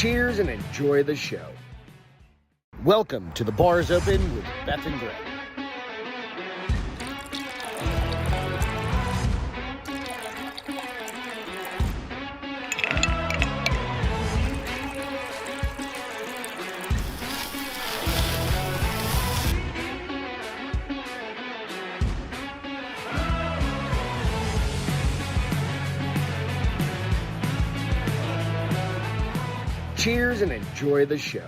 Cheers and enjoy the show. Welcome to The Bar's Open with Beth and Greg. Cheers and enjoy the show.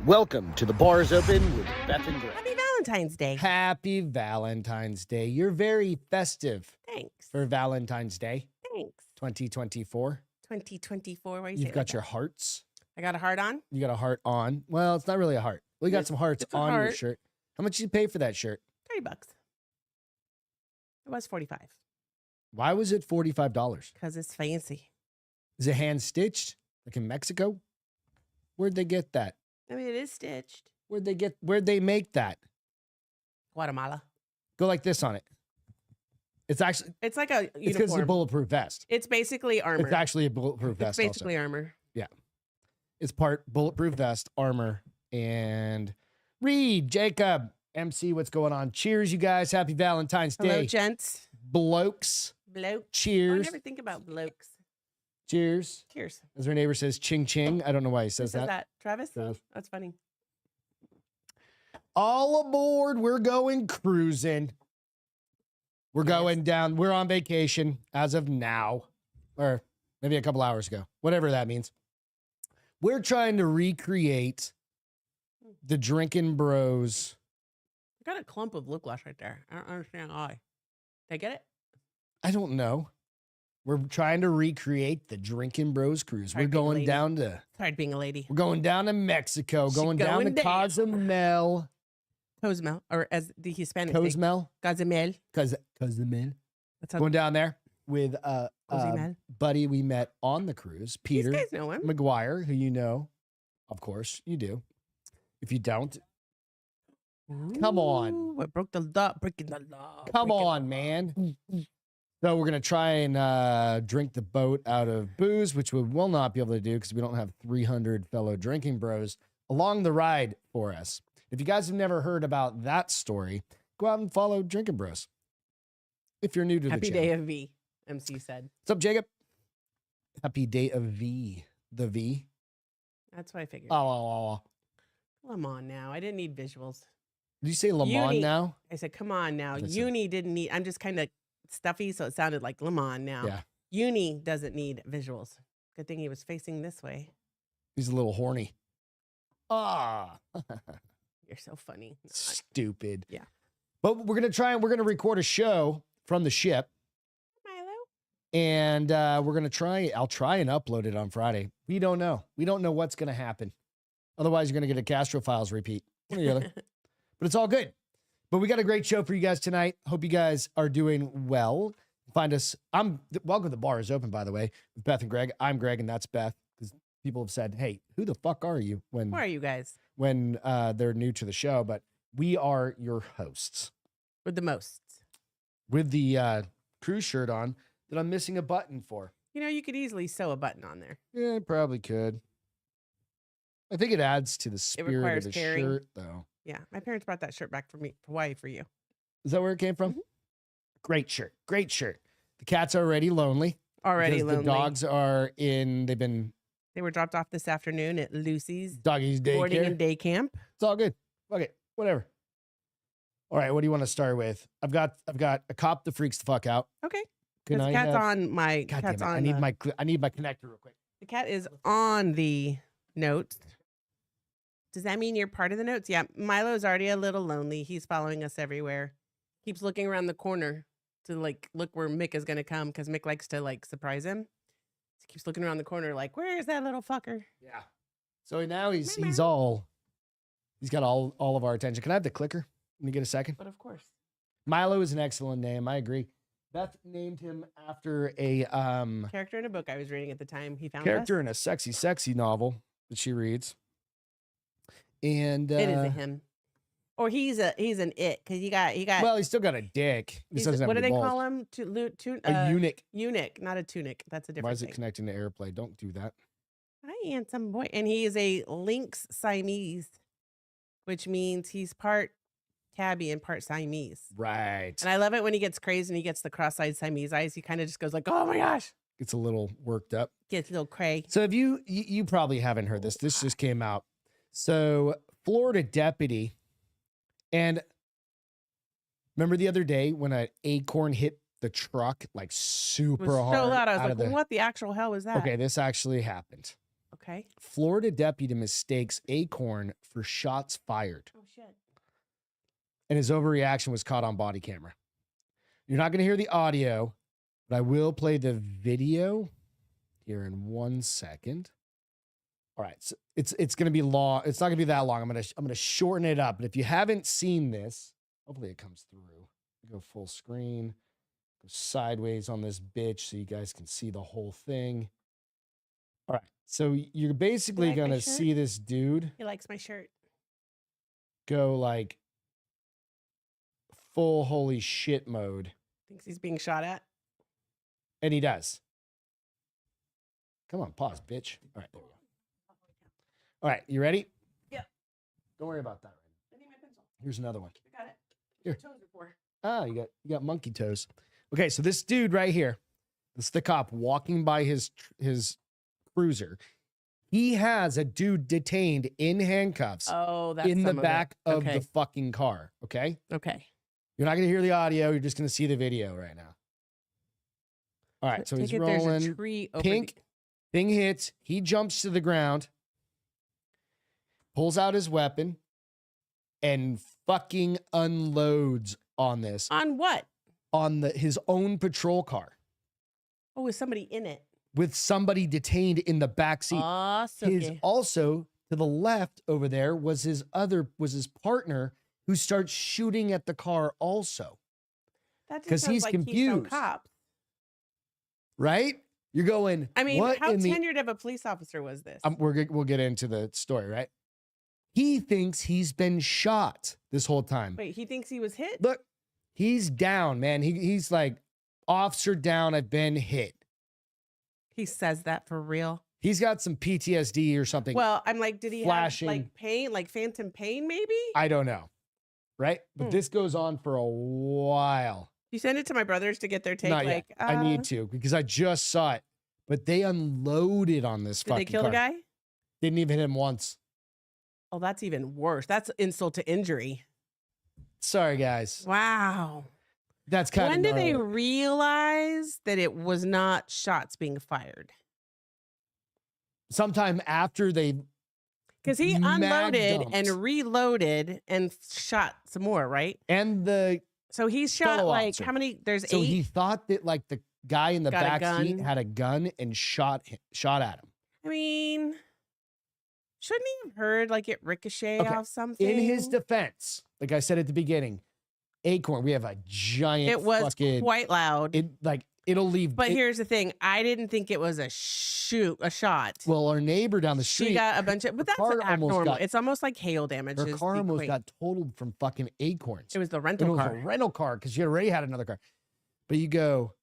Welcome to The Bar's Open with Beth and Greg. Happy Valentine's Day. Happy Valentine's Day. You're very festive Thanks. for Valentine's Day Thanks. 2024. 2024. Why you say You've it got like your that? hearts. I got a heart on. You got a heart on. Well, it's not really a heart. We got It's- some hearts it's a on your heart. shirt. How much did you pay for that shirt? $30. It was 45 Why was it $45? because it's fancy. Is it hand stitched? Like in Mexico? Where'd they get that? I mean, it is stitched. Where'd they make that? Guatemala. Go like this on it. It's actually, It's like a it's because it's a uniform. bulletproof vest. It's basically armor. It's actually a bulletproof It's vest basically also. armor. It's part bulletproof vest, armor, and Reed, Jacob, MC, what's going on? Cheers, you guys. Happy Valentine's Hello, Day. gents. Blokes. Bloke. I Cheers. never think about blokes. Cheers. Cheers. As our neighbor says, ching ching. I don't know why he Who says says that. that? Travis? Trav. That's funny. All aboard. We're going cruising. We're Yes. going down. We're on vacation as of now, or maybe a couple hours ago, whatever that means. We're trying to recreate the Drinking Bros. I got a clump of lip gloss right there. I don't understand why. Did I get it? I don't know. We're trying to recreate the Drinking Bros cruise. Sorry, We're being a going lady. down to Sorry, being a lady. we're going down to Mexico, She going down to going down. Cozumel. Cozumel, or as the Hispanic say, Cozumel? Cozumel. Cozumel. That's how Going down there with a Cozumel. buddy we met on the cruise, Peter These guys know him. McGuire, who you know. Of course, you do. If you don't, come on. Ooh, I broke the law. Breaking the law. come breaking on, the man. law. So we're going to try and drink the boat out of booze, which we will not be able to do because we don't have 300 fellow drinking bros along the ride for us. If you guys have never heard about that story, go out and follow Drinking Bros. If you're new to Happy the channel. day of V, MC said. What's up, Jacob? Happy day of V. The V. That's what I figured. Oh. Come on now. I didn't need visuals. Did you say Le Mans Uni- now? I said, come on now. Listen. Uni didn't need, I'm just kind of stuffy, so it sounded like Le Mans now. Yeah. Uni doesn't need visuals. Good thing he was facing this way. He's a little horny. Ah. You're so funny. Not. Stupid. Yeah. But we're going to record a show from the ship. Milo? And I'll try and upload it on Friday. We don't know. We don't know what's going to happen. Otherwise, you're going to get a Castro Files repeat. One or the other. But it's all good. But we got a great show for you guys tonight. Hope you guys are doing well. Find us. Welcome to The Bar is Open, by the way, with Beth and Greg. I'm Greg, and that's Beth. Because people have said, hey, who the fuck are you? Who are you guys? When they're new to the show. But we are your hosts. With the most. With the cruise shirt on that I'm missing a button for. You know, you could easily sew a button on there. Yeah, I probably could. I think it adds to the spirit of requires the caring. shirt, though. Yeah. My parents brought that shirt back for me, Hawaii for you. Is that where it came from? Mhm. Great shirt. Great shirt. The cat's already lonely. Already because lonely. The dogs are they've been They were dropped off this afternoon at Lucy's doggies boarding daycare. and day camp. It's all good. Fuck it. Whatever. All right, what do you want to start with? I've got a cop that freaks the fuck out. Okay. Can Because I cat's have- on my God cat's damn it. on I need my connector real quick. the cat is on the notes. Does that mean you're part of the notes? Yeah. Milo's already a little lonely. He's following us everywhere. Keeps looking around the corner to look where Mick is gonna come because Mick likes to surprise him. So he keeps looking around the corner like, where is that little fucker? Yeah. So now he's Meow, got all of our attention. Can I have the clicker? Let me get a second. But of course. Milo is an excellent name. I agree. Beth named him after a Character in a book I was reading at the time. He found character us. in a sexy novel that she reads. And It is a him. Or he's an it because he got well, he's still got a dick. He he's- doesn't have what do any they balls. call him? A eunuch. Eunuch, not a tunic. That's a Why different is it thing. connecting to AirPlay? Don't do that. Hi, handsome boy. And he is a lynx Siamese, which means he's part tabby and part Siamese. Right. And I love it when he gets crazed and he gets the cross-eyed Siamese eyes. He kind of just goes like, "Oh my gosh!" Gets a little worked up. Gets a little cray. So if you probably haven't heard this. This just came out. So Florida deputy, and remember the other day when an Acorn hit the truck like It super was hard? so loud. I was out like, of the- "What the actual hell was that?" Okay, this actually happened. Okay. Florida deputy mistakes Acorn for shots fired, Oh shit. and his overreaction was caught on body camera. You're not going to hear the audio, but I will play the video here in 1 second. All right, so it's going to be long. It's not going to be that long. I'm going to shorten it up. But if you haven't seen this, hopefully it comes through. Go full screen, go sideways on this bitch so you guys can see the whole thing. All right, so you're basically like my going to shirt? see this dude He likes my shirt. go like full holy shit mode, Thinks he's being shot at. and he does. Come on, pause, bitch. All right, there we go. All right, you ready? Yeah. Don't worry about that. I need my pencil. Here's another one. I got it. Here. Toes are for. Ah, you got monkey toes. Okay, so this dude right here, this is the cop walking by his cruiser. He has a dude detained in handcuffs Oh, that's in the some of it. back of Okay. the fucking car. Okay, Okay. you're not gonna hear the audio. You're just gonna see the video right now. All right, so Take he's it, there's a rolling. tree over Pink. Thing hits. He jumps to the ground, pulls out his weapon, and fucking unloads on this on what? on his own patrol car Oh, with somebody in it. with somebody detained in the back seat. Awesome. His also to the left over there was his partner who starts shooting at the car also. That just 'cause sounds he's like Keystone confused. Cops. Right? You're going. I mean, what how in the? tenured of a police officer was this? We'll get into the story, right? He thinks he's been shot this whole time. Wait, he thinks he was hit? Look, he's down, man. He's like, officer down. I've been hit. He says that for real. He's got some PTSD or something. Well, I'm like, did he flashing. have like pain, like phantom pain, maybe? I don't know. Right? But this goes on for a while. You send it to my brothers to get their take. Not Like, yet. I need to because I just saw it. But they unloaded on this did fucking they kill car. the guy? Didn't even hit him once. Oh, that's even worse. That's insult to injury. Sorry, guys. Wow. That's kind When of did they realize that it was not shots being fired? sometime after they Because he Mag unloaded and dumped. reloaded and shot some more, right? and the So he's shot Fellow like officer. how many? There's so 8. he thought that like the guy in the Got a back seat gun. had a gun and shot at him. I mean, shouldn't he have heard like it ricochet Okay, off something? In his defense, like I said at the beginning, Acorn, we have a giant. it was fucking, quite loud. it'll leave. But here's the thing: I didn't think it was a shot. Well, our neighbor down the She street, got a bunch of, but that's car almost abnormal. got- It's almost like hail damage. her is car the almost equate. got totaled from fucking Acorns. It was the And rental it was car. a rental car because she already had another car. But you go,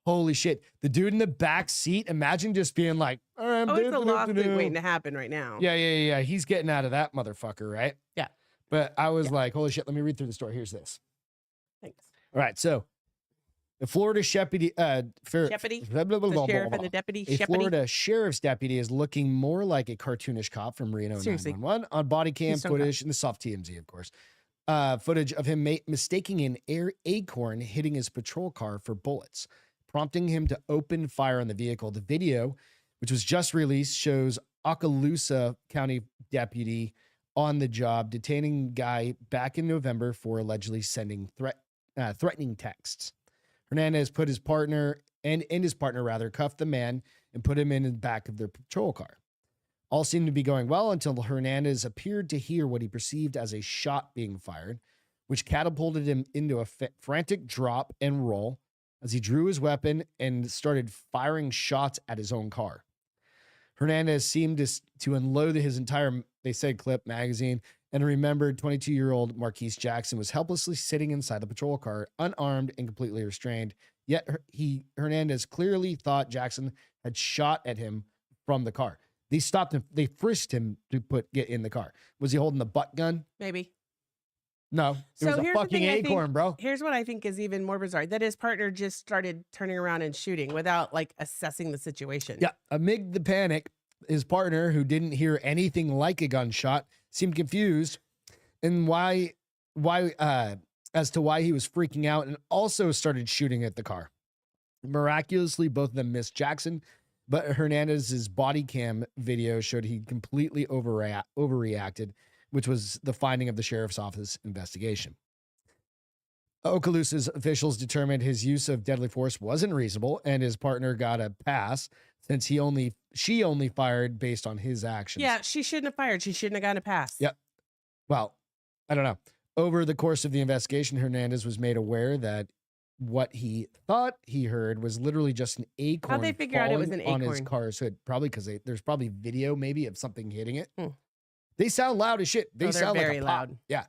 holy shit! The dude in the back seat. Imagine just being like, "All right, Oh, it's a lawsuit do-do-do-do-do." waiting to happen right now. Yeah. He's getting out of that motherfucker, right? Yeah. But I was like, holy shit, let me read through the story. Here's this. Thanks. All right. So the Florida Deputy? The sheriff and the deputy. A Shepherdie? Florida sheriff's deputy is looking more like a cartoonish cop from Reno Seriously. 911 on body cam Keystone Cop. footage and the soft TMZ, of course. Footage of him mistaking an Acorn hitting his patrol car for bullets, prompting him to open fire on the vehicle. The video, which was just released, shows Okaloosa County deputy on the job detaining guy back in November for allegedly sending threatening texts. Hernandez put his partner cuffed the man and put him in the back of their patrol car. All seemed to be going well until Hernandez appeared to hear what he perceived as a shot being fired, which catapulted him into a frantic drop and roll as he drew his weapon and started firing shots at his own car. Hernandez seemed to unload his entire, they said, clip magazine, and remembered 22-year-old Marquise Jackson was helplessly sitting inside the patrol car, unarmed and completely restrained. Yet Hernandez clearly thought Jackson had shot at him from the car. They stopped him. They frisked him to get in the car. Was he holding the butt gun? Maybe. No. It was a here's the fucking thing, Acorn, bro. Here's what I think is even more bizarre: that his partner just started turning around and shooting without like assessing the situation. Yeah. Amid the panic, his partner, who didn't hear anything like a gunshot, seemed confused and as to why he was freaking out, and also started shooting at the car. Miraculously, both of them missed Jackson, but Hernandez's body cam video showed he completely overreacted, which was the finding of the sheriff's office investigation. Ocalusa's officials determined his use of deadly force wasn't reasonable, and his partner got a pass since she only fired based on his actions. Yeah, she shouldn't have fired. She shouldn't have gotten a pass. Yep. Well, I don't know. Over the course of the investigation, Hernandez was made aware that what he thought he heard was literally just an acorn. How'd they figure out it was an on his acorn? car's hood? Probably because there's probably video maybe of something hitting it. They sound loud as shit. They sound very like a pop. loud. Yeah.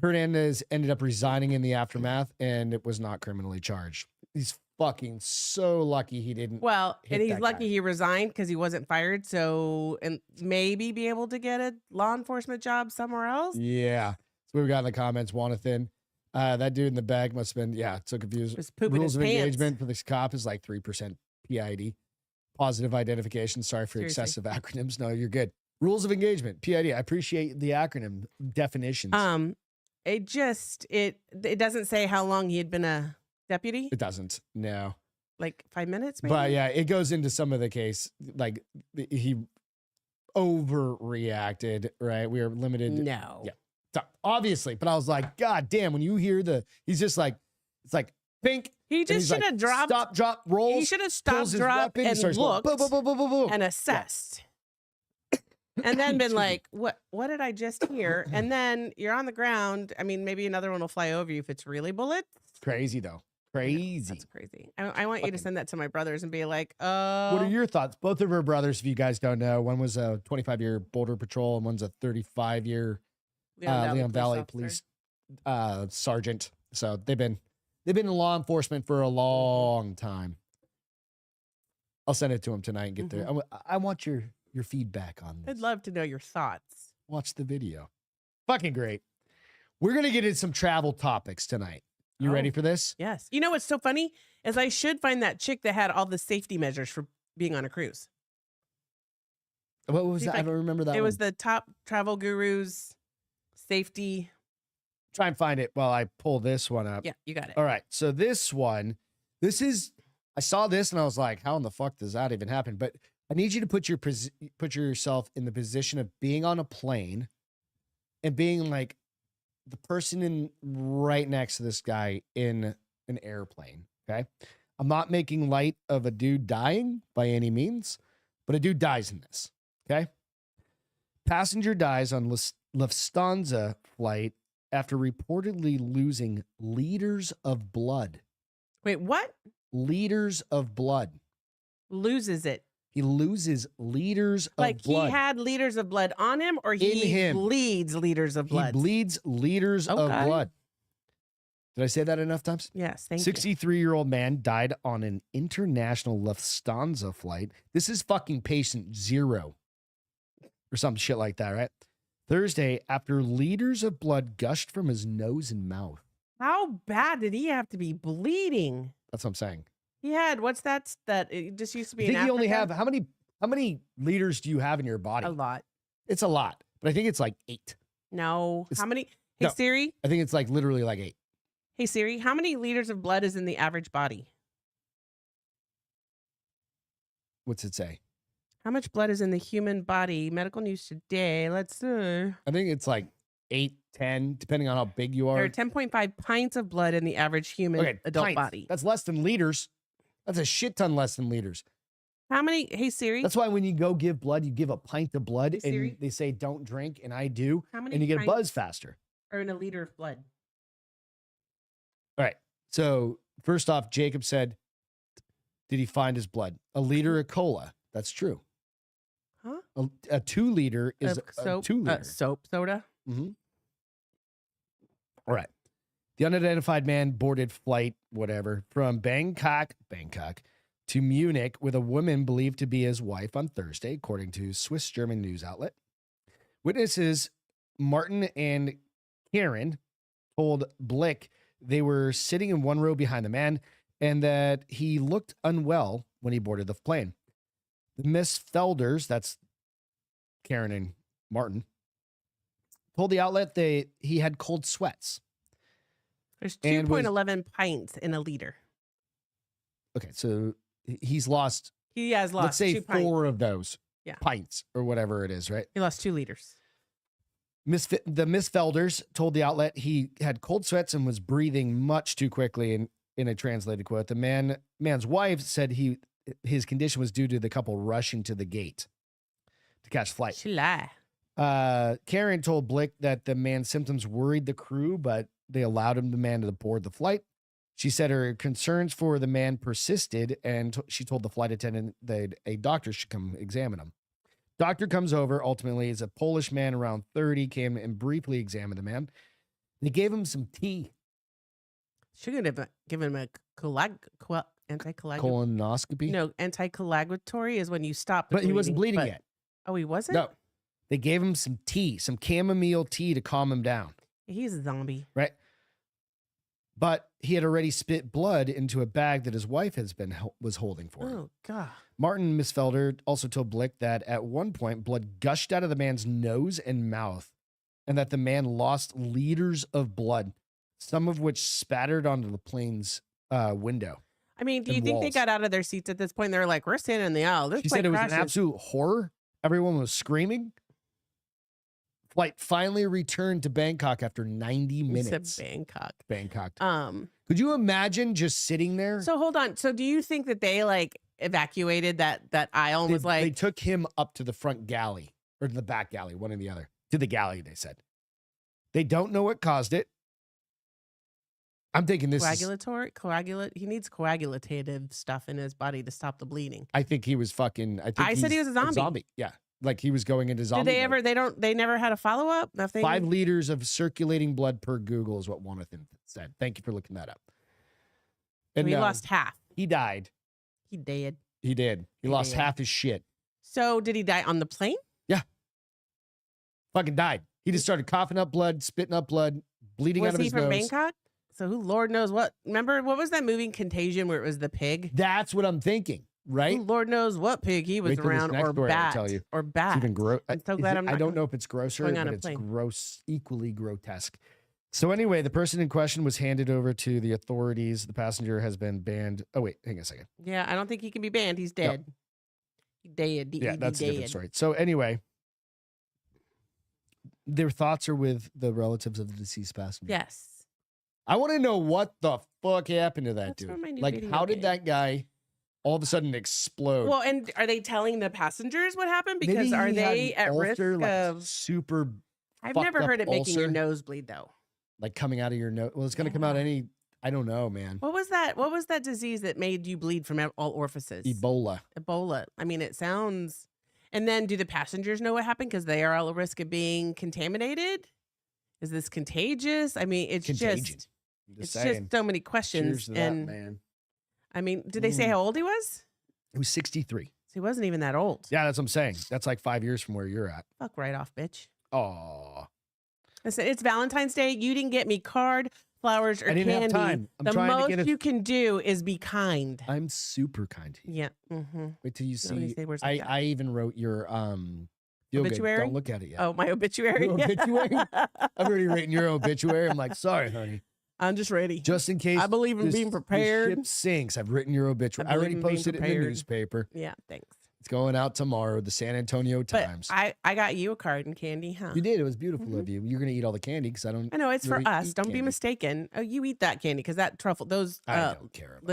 Hernandez ended up resigning in the aftermath, and it was not criminally charged. He's fucking so lucky he didn't. Well, hit and he's that lucky guy. he resigned because he wasn't fired. So, and maybe be able to get a law enforcement job somewhere else. Yeah. So we got in the comments, Wanathan. That dude in the back must have been, so confused. Just pooping Rules his of pants. engagement for this cop is like 3% PID. Positive identification. Sorry for Seriously. excessive acronyms. No, you're good. Rules of engagement, PID. I appreciate the acronym definitions. It doesn't say how long he had been a deputy. It doesn't. No. Like 5 minutes, maybe. But yeah, it goes into some of the case. Like he overreacted, right? We are limited. No. Yeah. So, obviously. But I was like, God damn, when you hear he's just like, it's like pink. He and just he's should like, have dropped. Stop, drop, rolls. He should have pulls stopped, his dropped, weapon, and starts going, looked boom, boom, boom, boom, boom, boom. and assessed. And then been like, what did I just hear? And then you're on the ground. I mean, maybe another one will fly over you if it's really bullets. Crazy though. Crazy. That's crazy. I want you to send that to my brothers and be like, What are your thoughts? Both of her brothers, if you guys don't know, one was a 25-year Border Patrol and one's a 35-year Leon Valley Police sergeant. So they've been in law enforcement for a long time. I'll send it to him tonight and get there. I want your feedback on this. I'd love to know your thoughts. Watch the video. Fucking great. We're going to get into some travel topics tonight. You ready for this? Yes. You know what's so funny is I should find that chick that had all the safety measures for being on a cruise. What was See if that? I don't remember that. It was the top travel gurus safety. Try and find it while I pull this one up. Yeah, you got it. All right. So this one, I saw this and I was like, how in the fuck does that even happen? But I need you to put yourself in the position of being on a plane and being like the person right next to this guy in an airplane. Okay. I'm not making light of a dude dying by any means, but a dude dies in this. Okay. Passenger dies on Lufthansa flight after reportedly losing liters of blood. Wait, what? Liters of blood. Loses it. He loses liters Like of blood. he had liters of blood on him, or he bleeds liters of blood? He bleeds liters of Okay. blood. Did I say that enough times? Yes, thank you. 63-year-old man died on an international Lufthansa flight. This is fucking patient 0 or some shit like that, right? Thursday, after liters of blood gushed from his nose and mouth. How bad did he have to be bleeding? That's what I'm saying. He had, what's that? That it just used to be I think in you only Africa? have, how many liters do you have in your body? A lot. It's a lot, but I think it's like 8. No. It's- How many? Hey, no. Siri. I think it's like literally like 8. Hey, Siri. How many liters of blood is in the average body? What's it say? How much blood is in the human body? Medical news today. Let's see. I think it's like 8, 10, depending on how big you There are. are 10.5 pints of blood in the average human adult pints. body. That's less than liters. That's a shit ton less than liters. How many? Hey, Siri. That's why when you go give blood, you give a pint of blood, Hey, Siri. and they say don't drink, and I do, How many and you get a pints buzz faster. are in a liter of blood? All right. So first off, Jacob said, "Did he find his blood? A liter of cola. That's true. Huh? A 2 liter is Of a soap, 2 liter. soap soda. Mm-hmm. All right. The unidentified man boarded flight, whatever, from Bangkok to Munich with a woman believed to be his wife on Thursday, according to Swiss German news outlet. Witnesses Martin and Karen told Blick they were sitting in one row behind the man and that he looked unwell when he boarded the plane. The Miss Felders, that's Karen and Martin, told the outlet he had cold sweats. There's And was- 2.11 pints in a liter. Okay, so he's lost, He has lost let's say 2 pints. 4 of those Yeah. pints or whatever it is, right? He lost 2 liters. The Miss Felders told the outlet he had cold sweats and was breathing much too quickly in a translated quote. The man's wife said his condition was due to the couple rushing to the gate to catch flight. She lie. Karen told Blick that the man's symptoms worried the crew, but they allowed the man to board the flight. She said her concerns for the man persisted, and she told the flight attendant that a doctor should come examine him. Doctor comes over, ultimately, is a Polish man around 30, came and briefly examined the man. They gave him some tea. Should have given him a anticoagulatory. Colonoscopy? No, anticoagulatory is when you stop. the But he wasn't bleeding but- yet. Oh, he wasn't? No. They gave him some tea, some chamomile tea to calm him down, He's a zombie. right? But he had already spit blood into a bag that his wife was holding for him. Oh, God. Martin Misfelder also told Blick that at one point, blood gushed out of the man's nose and mouth, and that the man lost liters of blood, some of which spattered onto the plane's window. I mean, do you And think they walls. got out of their seats at this point? They're like, we're standing in the aisle. This She plane said it was crashes. an absolute horror. Everyone was screaming. Flight finally returned to Bangkok after 90 You said minutes. Bangkok. Bangkok. Could you imagine just sitting there? So hold on. So do you think that they like evacuated that aisle and was they like, took him up to the front galley or to the back galley, one or the other. To the galley, they said. They don't know what caused it. I'm thinking this is, he needs coagulative stuff in his body to stop the bleeding. I think he was fucking, I said he he's was a zombie. Yeah. Like he was going into zombie. Did they mode. they never had a follow up? Nothing. 5 liters of circulating blood per Google is what Jonathan said. Thank you for looking that up. And he lost half. He died. He did. He did. He lost did. half his shit. So did he die on the plane? Fucking died. He just started coughing up blood, spitting up blood, bleeding Was out of he his from nose. Bangkok? So who Lord knows what? Remember what was that movie Contagion where it was the pig? That's what I'm thinking, right? Who Lord knows what pig he was Wait till this around, next or story, I'll bat, tell you. or bat. It's even gross. I'm so glad I'm I not don't know if it's grosser, going on but a it's plane. equally grotesque. So anyway, the person in question was handed over to the authorities. The passenger has been banned. Oh wait, hang on a second. Yeah, I don't think he can be banned. He's dead. He dead. Yeah, that's a dead. different story. So anyway, their thoughts are with the relatives of the deceased passenger. Yes. I want to know what the fuck happened to that That's from my dude. new Like, video how did game. that guy all of a sudden explode? Well, and are they telling the passengers what happened? Maybe Because are he had they an at risk ulcer, like, of? super I've fucked never up heard it making your ulcer? nose bleed though. like coming out of your nose? Well, it's going to come out Yeah. I don't know, man. What was that? What was that disease that made you bleed from all orifices? Ebola. Ebola. I mean, it sounds. And then, do the passengers know what happened? Because they are all at risk of being contaminated. Is this contagious? I mean, it's Contagion. just. I'm It's saying. just so many Cheers questions. to that, And man. I mean, did they say Mm. how old he was? He was 63. So he wasn't even that old. Yeah, that's what I'm saying. That's like 5 years from where you're at. Fuck right off, bitch. Oh, I said, it's Valentine's Day. You didn't get me card, flowers, or I didn't have candy. time. I'm the trying to most get a- you can do is be kind. I'm super kind to you. Yeah. Mm-hmm. Wait till you Nobody see. say words I, like that. I even wrote your feel good. Obituary? Don't look at it yet. Oh, my obituary. Your obituary? I've already written your obituary. I'm like, sorry, honey. I'm just ready. Just in case I believe in this- being this prepared. ship sinks. I've written your obituary. I believe already in being posted it in the prepared. newspaper. Yeah, thanks. It's going out tomorrow. The San Antonio But Times. I got you a card and candy, huh? You did. It was beautiful Mhm. of you. You're gonna eat all the candy because I don't. I know it's really for us. eat Don't be candy. mistaken. Oh, you eat that candy because that truffle, those I don't care. About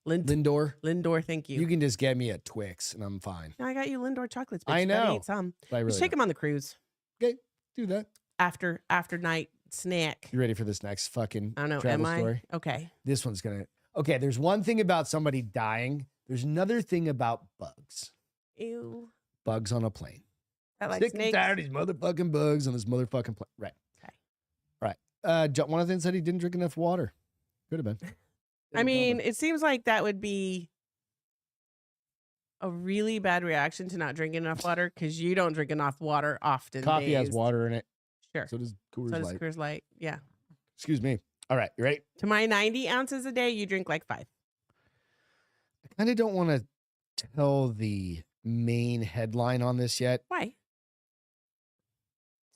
Lindor. Lindor. Thank you. You can just get me a Twix and I'm fine. No, I got you Lindor chocolates. Bitch. I You gotta know. eat some. But I really Just take don't. them on the cruise do that. after night snack. You ready for this next fucking I don't know. travel Am I story? okay? This one's gonna. Okay, there's one thing about somebody dying. There's another thing about bugs. Ew. Bugs on a plane. I like Sick and snakes. tired of these motherfucking bugs on this motherfucking plane. Right. Okay. Right. Jonathan said he didn't drink enough water. Could have been. I mean, it seems like that would be a really bad reaction to not drinking enough water because you don't drink enough water often. Coffee has days. water in it. Sure. So does Coors So does Light. Coors Light. Yeah. Excuse me. All right, you ready? To my 90 ounces a day, you drink like 5. I kind of don't want to tell the main headline on this yet. Why?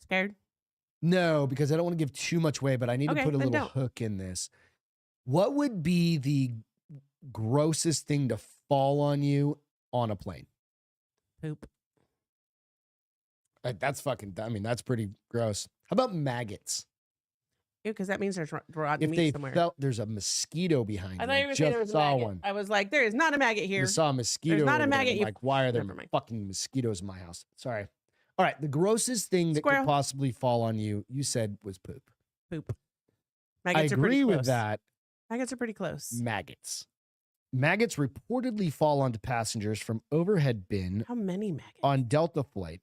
Scared? No, because I don't want to give too much away, but I need to Okay, put a then little don't. hook in this. What would be the grossest thing to fall on you on a plane? Poop. That's fucking, I mean, that's pretty gross. How about maggots? Because that means there's rotten If meat they somewhere. felt there's a mosquito behind I you, thought you were just saying there was a saw maggot. one. I was like, there is not a maggot here. You saw a mosquito. There's not a over there, maggot, and you- like, why are there Never mind. fucking mosquitoes in my house? Sorry. All right. The grossest thing that Squirrel. could possibly fall on you, you said was poop. Poop. I Maggots are pretty agree close. with that. Maggots are pretty close. Maggots. Maggots reportedly fall onto passengers from overhead bin How many maggots? on Delta flight.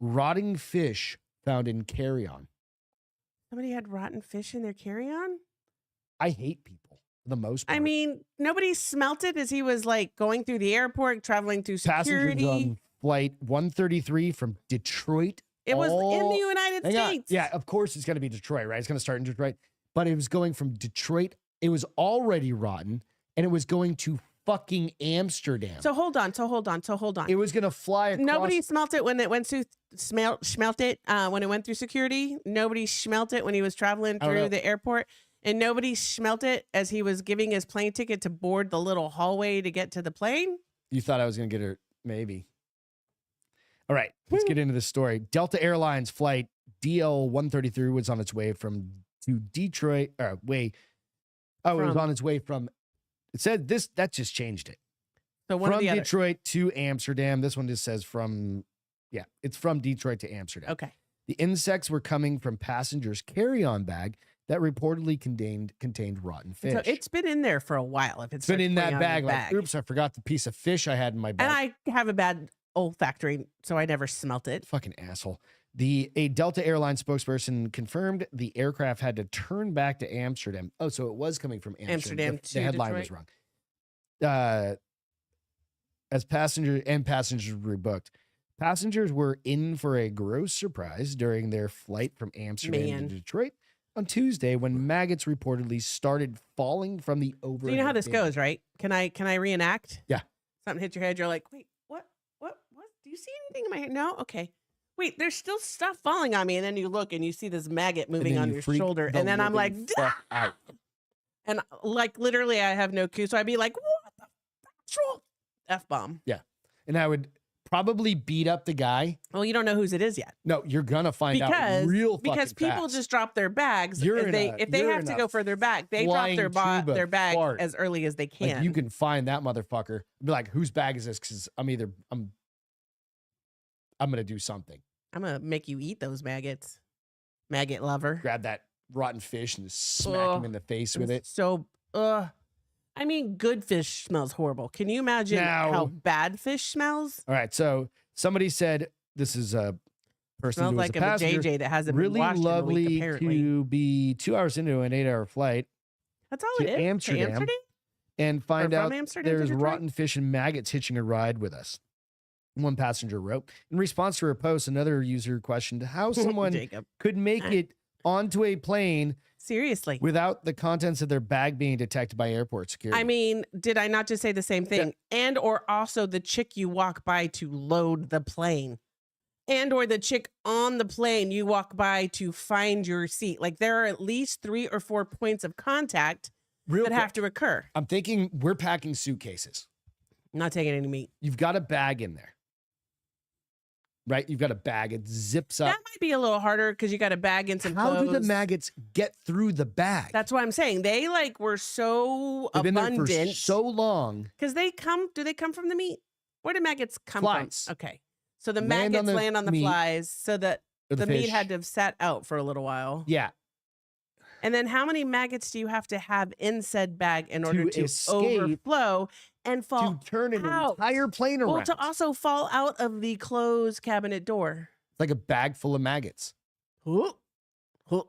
Rotting fish found in carry-on. Somebody had rotten fish in their carry-on? I hate people for the most part. I mean, nobody smelt it as he was like going through the airport, traveling through security. Passengers on flight 133 from Detroit. It was in all- the United Hang on. States. Yeah, of course it's going to be Detroit, right? It's going to start in Detroit. But it was going from Detroit. It was already rotten, and it was going to fucking Amsterdam. So hold on. It was going to fly across. Nobody smelt it when it went through smelt it when it went through security. Nobody smelt it when he was traveling I don't know. through the airport. And nobody smelt it as he was giving his plane ticket to board the little hallway to get to the plane. You thought I was going to get her? Maybe. All right, let's get into the story. Delta Airlines flight DL-133 was on its way to Detroit. It was From- on its way from. It said this. That just changed it. So one or From the other. Detroit to Amsterdam. This one just says from. Yeah, it's from Detroit to Amsterdam. Okay. The insects were coming from passengers' carry-on bag that reportedly contained rotten fish. So it's been in there for a while. If It's been in that bag. bag. Like, oops, I forgot the piece of fish I had in my bag. And I have a bad olfactory, so I never smelt it. Fucking asshole. A Delta Airlines spokesperson confirmed the aircraft had to turn back to Amsterdam. Oh, so it was coming from Amsterdam. Amsterdam The to headline was wrong. As passengers were booked. Passengers were in for a gross surprise during their flight from Amsterdam Man. to Detroit on Tuesday when maggots reportedly started falling from the overhead. So you know how this bin. goes, right? Can I reenact? Yeah. Something hits your head. You're like, wait, what? Do you see anything in my hair? No. Okay. Wait, there's still stuff falling on me, and then you look and you see this maggot And moving then on you your freak shoulder, the and then I'm like, living fuck out. and like literally, I have no clue. So I'd be like, what the actual F-bomb? And I would probably beat up the guy. Well, you don't know whose it is yet. No, you're gonna find out real fucking because people fast. just drop their bags. You're If in they you're have in to a go further back, they drop flying their tube of their bag fart. as early as they can. Like, you can find that motherfucker. Be like, whose bag is this? Because I'm gonna do something. I'm gonna make you eat those maggots, maggot lover. Grab that rotten fish and just smack him in the face with it. So, I mean, good fish smells horrible. Can you imagine Now- how bad fish smells? All right. So somebody said this is a person Smells who was like a a passenger. JJ that hasn't Really been washed in a lovely week, apparently. to be 2 hours into an 8-hour flight That's all to it is. Amsterdam. and find from out Amsterdam to there's Detroit? rotten fish and maggots hitching a ride with us. One passenger wrote. In response to her post, another user questioned how someone Jacob. could make it onto a plane Seriously. without the contents of their bag being detected by airport security. I mean, did I not just say the same thing? And or also the chick you walk by to load the plane. And or the chick on the plane you walk by to find your seat. Like there are at least 3 or 4 points of contact Real that quick, have to occur. I'm thinking we're packing suitcases. I'm not taking any meat. You've got a bag in there. Right? You've got a bag. It zips up. That might be a little harder because you got to bag in some How clothes. do the maggots get through the bag? That's what I'm saying. They like were so They've been there for abundant so long. because they come. Do they come from the meat? Where do maggots come Flies. from? Okay, so the Land on maggots the land on the meat. flies, so that Or the meat fish. had to have sat out for a little while. Yeah. And then how many maggots do you have to have in said bag in order to escape, overflow and fall? to turn an out. entire plane around. Well, to also fall out of the closed cabinet door. It's like a bag full of maggots. Huh. Huh.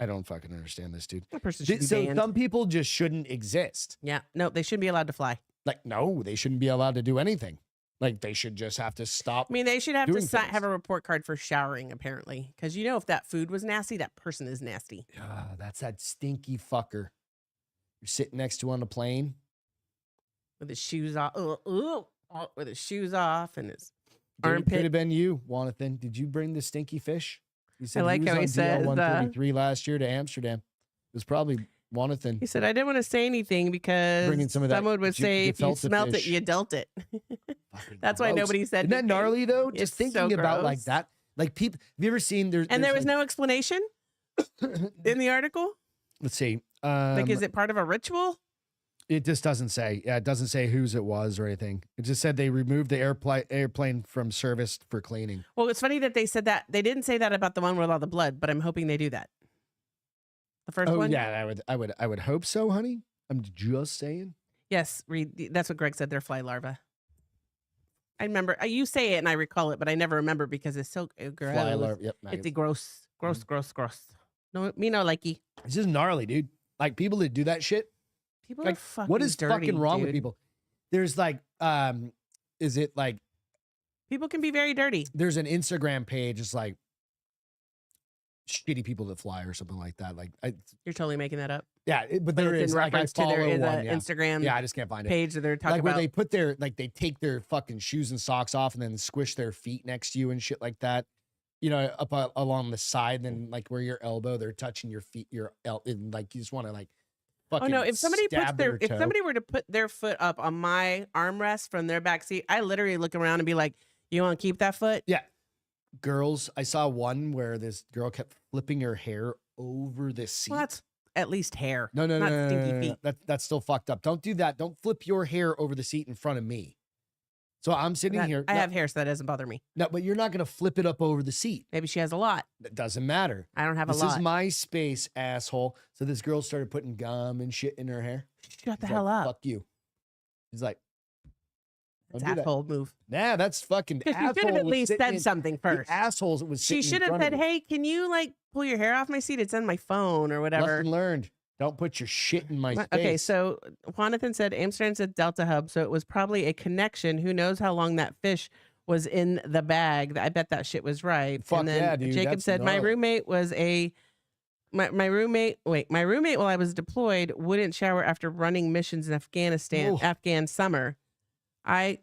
I don't fucking understand this, dude. That person should be So banned. some people just shouldn't exist. Yeah, no, they shouldn't be allowed to fly. Like, no, they shouldn't be allowed to do anything. Like, they should just have to stop. I mean, they should have to doing things. have a report card for showering, apparently. Because if that food was nasty, that person is nasty. That's that stinky fucker you're sitting next to on the plane. With his shoes off. With his shoes off and his Could armpit. have been you, Jonathan. Did you bring the stinky fish? You said like how he was on says, DL 133 last year to Amsterdam. It was probably Jonathan. He said, I didn't want to say anything because Bringing some of that someone would say if you gefilte smelt it, fish. you dealt it. Fucking That's why gross. nobody said Isn't that anything. gnarly though? It's Just so thinking about like gross. that. Like people, have you ever seen And there was no explanation in the article? Let's see. Like, is it part of a ritual? It just doesn't say. Yeah, it doesn't say whose it was or anything. It just said they removed the airplane from service for cleaning. Well, it's funny that they said that. They didn't say that about the one with all the blood, but I'm hoping they do that. The first Oh one? yeah, I would hope so, honey. I'm just saying. Yes, that's what Greg said. They're fly larvae. I remember. You say it and I recall it, but I never remember because it's so gross. Fly larvae. Yep. It's a gross. No, me no likey. It's just gnarly, dude. Like people that do that shit. People Like, are fucking what is dirty, fucking wrong with dude. people? There's like, is it like People can be very dirty. there's an Instagram page? It's like shitty people that fly or something like that. Like, You're totally making that up. yeah, but But there it's is in like I reference to follow there is one. an Yeah. Instagram Yeah, I just can't find it. page that they're talking Like where about. they put their they take their fucking shoes and socks off and then squish their feet next to you and shit like that. Up along the side, and then like where your elbow, they're touching your feet, and like you just want to like Oh fucking. no! If somebody stab their if toe. somebody were to put their foot up on my armrest from their back seat, I literally look around and be like, "You want to keep that foot?" Yeah. Girls, I saw one where this girl kept flipping her hair over the seat. Well, that's at least hair. No, not no, stinky no. feet. That's still fucked up. Don't do that. Don't flip your hair over the seat in front of me. So I'm sitting here. I have hair, so that doesn't bother me. No, but you're not going to flip it up over the seat. Maybe she has a lot. That doesn't matter. I don't have This a lot. is my space, asshole. So this girl started putting gum and shit in her hair. Shut the He's hell like, up. Fuck you. He's like, That's don't do that. asshole move. Nah, that's fucking Because she asshole. should have at was least sitting said in- something first. The assholes was She sitting in should have front of said, you. "Hey, can you like pull your hair off my seat? It's on my phone or whatever." Lesson learned. Don't put your shit in my space. Okay, so Jonathan said Amsterdam's a Delta hub, so it was probably a connection. Who knows how long that fish was in the bag? I bet that shit was right. Fuck and then yeah, dude, Jacob that's said my gnarly. roommate was my roommate while I was deployed wouldn't shower after running missions in Afghanistan, Oof. Afghan summer.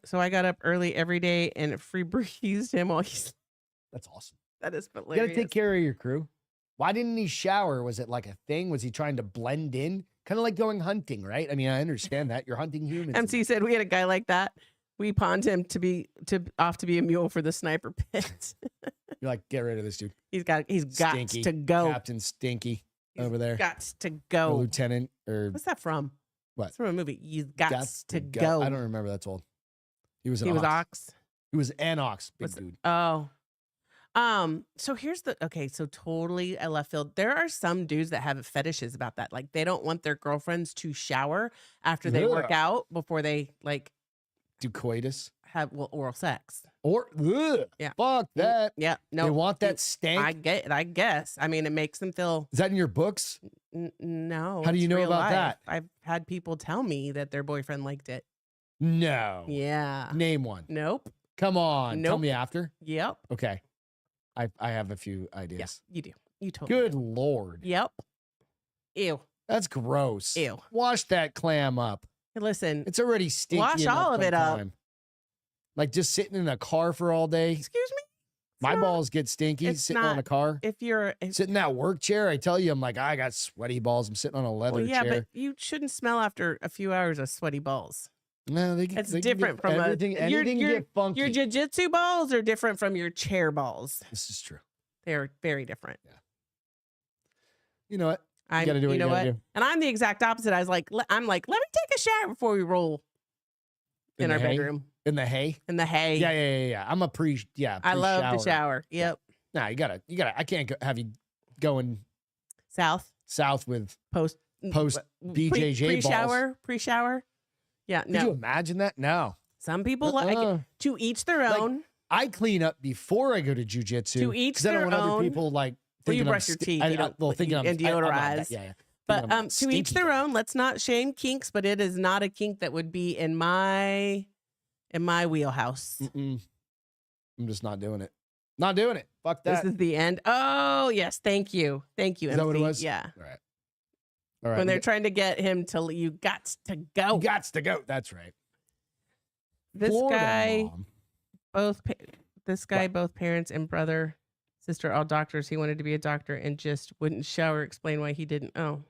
So I got up early every day and free breezed him while he's. That's awesome. That is You hilarious. gotta take care of your crew. Why didn't he shower? Was it like a thing? Was he trying to blend in? Kind of like going hunting, right? I mean, I understand that. You're hunting humans. MC said we had a guy like that. We pawned him to be a mule for the sniper pit. You're like, get rid of this dude. He's got Stinky. to go. Captain Stinky He's over there. Got to Or go. Lieutenant or What's that from? What? It's from a movie. You've got Gots to go. I don't remember. That's old. He was an He was ox. ox. He was an ox. Big What's it? dude. Oh. So here's so totally I left field. There are some dudes that have fetishes about that. Like they don't want their girlfriends to shower after they work Ugh. out before they like Do coitus. have oral sex. Or, ugh, Yeah. fuck that. Yeah. They No. want that stank. I guess. I mean, it makes them feel Is that in your books? no. How do you it's know real about life. that? I've had people tell me that their boyfriend liked it. No. Yeah. Name one. Nope. Come on. Tell Nope. me after. Yep. Okay. I have a few Yeah. ideas. You do. You totally. Good do. Lord. Yep. Ew. That's gross. Ew. Wash that clam up. Hey, listen. It's already stinky. Wash enough all of it up. sometime. Like just sitting in a car for all day. Excuse me. It's My not- balls get stinky it's sitting on not- a car. If you're. Sitting in that work chair, I tell you, I'm like, I got sweaty balls. I'm sitting on a leather Well, yeah, chair. but you shouldn't smell after a few hours of sweaty balls. No, they It's they different get from everything. Anything get funky. Your jujitsu balls are different from your chair balls. This is true. They're very different. You know what? I'm, gotta do what you know you gotta what? do. And I'm the exact opposite. I was like, let me take a shower before we roll in the our hay? bedroom In the hay. in the hay. Yeah. I'm a I love the pre-shower. shower. Yep. Nah, you gotta. I can't have you going South south with post BJJ balls. pre-shower. Yeah. Could you No. imagine that? No. Some people like Uh-uh. to each their Like, own. I clean up before I go to jujitsu. To each 'cause I don't their want other own. people like Well, you thinking I'm brush your teeth, you don't, well, like, thinking and I'm deodorize. yeah. But Thinking I'm to each stinky their guy. own. Let's not shame kinks, but it is not a kink that would be in my wheelhouse. Mm-mm. I'm just not doing it. Not doing it. Fuck This that. is the end. Oh yes, thank you, Is that what it MC. was? Yeah. All right. All right. When they're trying to get him to, you got to go. Gots to go. That's right. This Florida guy, mom. both parents and brother, sister, all doctors. He wanted to be a doctor and just wouldn't shower. Explain why he didn't. Oh,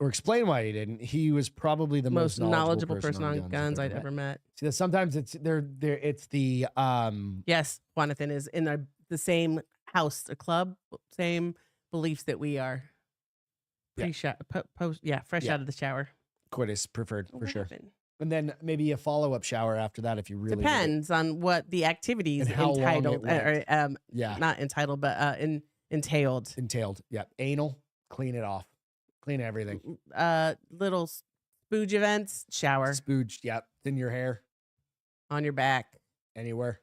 Or explain why he didn't. He was probably the most knowledgeable person on guns I've I'd ever met. See, that sometimes it's it's the Yes, Jonathan is in the same house, a club, same beliefs that we are. Fresh out of the shower. coitus preferred Oh, for what sure. happened? And then maybe a follow-up shower after that if you really need it. Depends on what the activities And how long it entitled, went. Yeah, not entitled, but entailed. entailed. Yeah, anal, clean it off. Clean everything. Little spooge events, shower Spooge, yeah, in your hair, on your back. anywhere.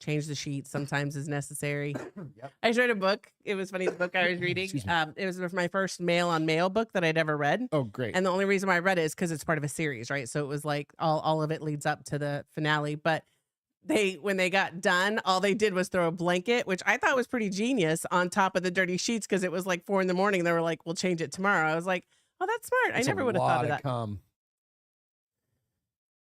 Change the sheets sometimes is necessary. Yep. I just read a book. It was funny, the book I was reading. Excuse me. It was my first male on male book that I'd ever read. Oh, great. And the only reason why I read it is because it's part of a series, right? So it was like all of it leads up to the finale. But when they got done, all they did was throw a blanket, which I thought was pretty genius, on top of the dirty sheets because it was like 4 a.m. They were like, "We'll change it tomorrow." I was like, "Oh, that's smart." That's I never a would have thought lot of that. Cum.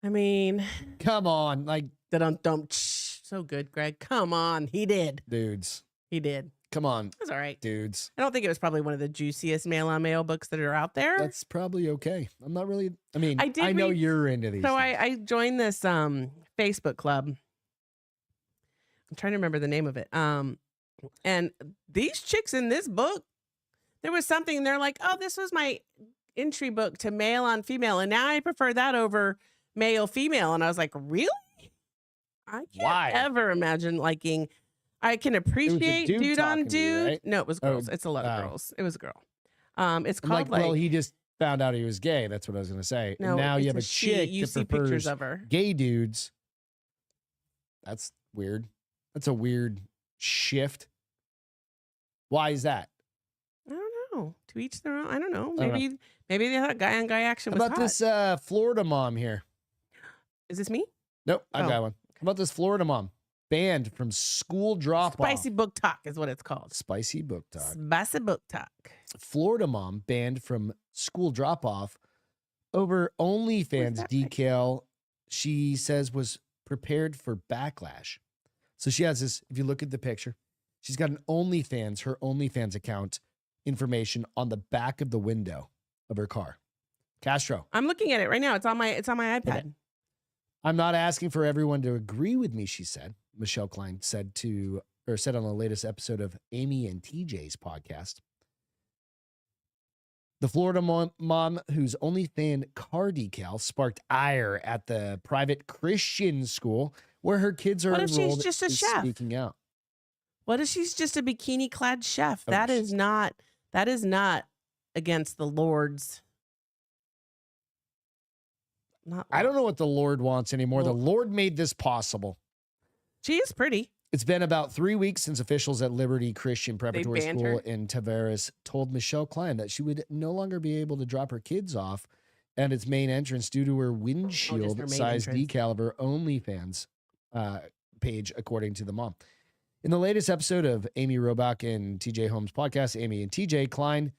I mean, Come on, like don't so good, Greg. Come on, he did. dudes. He did. Come on, It was all right. dudes. I don't think it was probably one of the juiciest male on male books that are out there. That's probably okay. I'm not really. I mean, I did know read- you're into these. So things. I joined this Facebook club. I'm trying to remember the name of it. And these chicks in this book, there was something, they're like, "Oh, this was my entry book to male on female, and now I prefer that over male female." And I was like, "Really? I can't Why? ever imagine liking." I can appreciate dude dude on talking to you, dude. right? No, it was Oh, girls. It's a lot of oh. girls. It was a girl. It's I'm called like, well, he just found out he was gay. That's what I was gonna say. no. And now you it's have a she. chick You that see prefers pictures of her. gay dudes. That's weird. That's a weird shift. Why is that? I don't know. To each their own. I don't know. I don't Maybe they thought guy on guy action How was about hot. this Florida mom here? Is this me? Nope, I Oh. got one. How about this Florida mom? Banned from school drop off. Spicy book talk is what it's called. Spicy book talk. Spicy book talk. Florida mom banned from school drop off over OnlyFans that? decal she says was prepared for backlash. So she has this, if you look at the picture, she's got her OnlyFans account information on the back of the window of her car. Castro, I'm looking at it right now. It's on my iPad. I'm not asking for everyone to agree with me, she said. Michelle Klein said on the latest episode of Amy and TJ's podcast. The Florida mom whose OnlyFans car decal sparked ire at the private Christian school where her kids are What if she's enrolled just a is chef? speaking out. What if she's just a bikini clad chef? Oh, That is not against the Lord's. Not I don't know what the Lord wants anymore. Well- The Lord made this possible. She is pretty. It's been about 3 weeks since officials at Liberty Christian Preparatory banned School her? in Tavares told Michelle Klein that she would no longer be able to drop her kids off at its main entrance due to her windshield main size entrance. decal of her OnlyFans page, according to the mom. In the latest episode of Amy Robach and TJ Holmes' podcast, Amy and TJ Klein,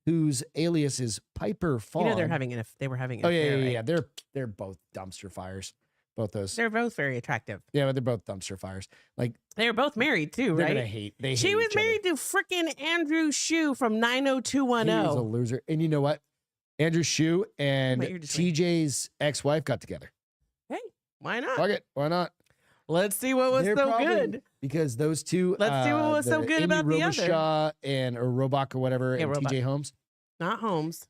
whose alias is Piper Fawn. You know they were having an Oh affair, right? yeah. They're both dumpster fires. Both those. They're both very attractive. Yeah, but they're both dumpster fires. Like They were both married too, they're right? gonna hate. They She hate was each other. married to frickin' Andrew Shue from He is a 90210. loser. And you know what? Andrew Shue and Wait, you're just TJ's ex-wife got together. Hey, why not? Fuck it. Why not? Let's see what was They're so probably- good. Because those two. Let's see what was so good Amy about the other. Robichaud or Robach or whatever, Yeah, and Robach. TJ Holmes. Not Holmes.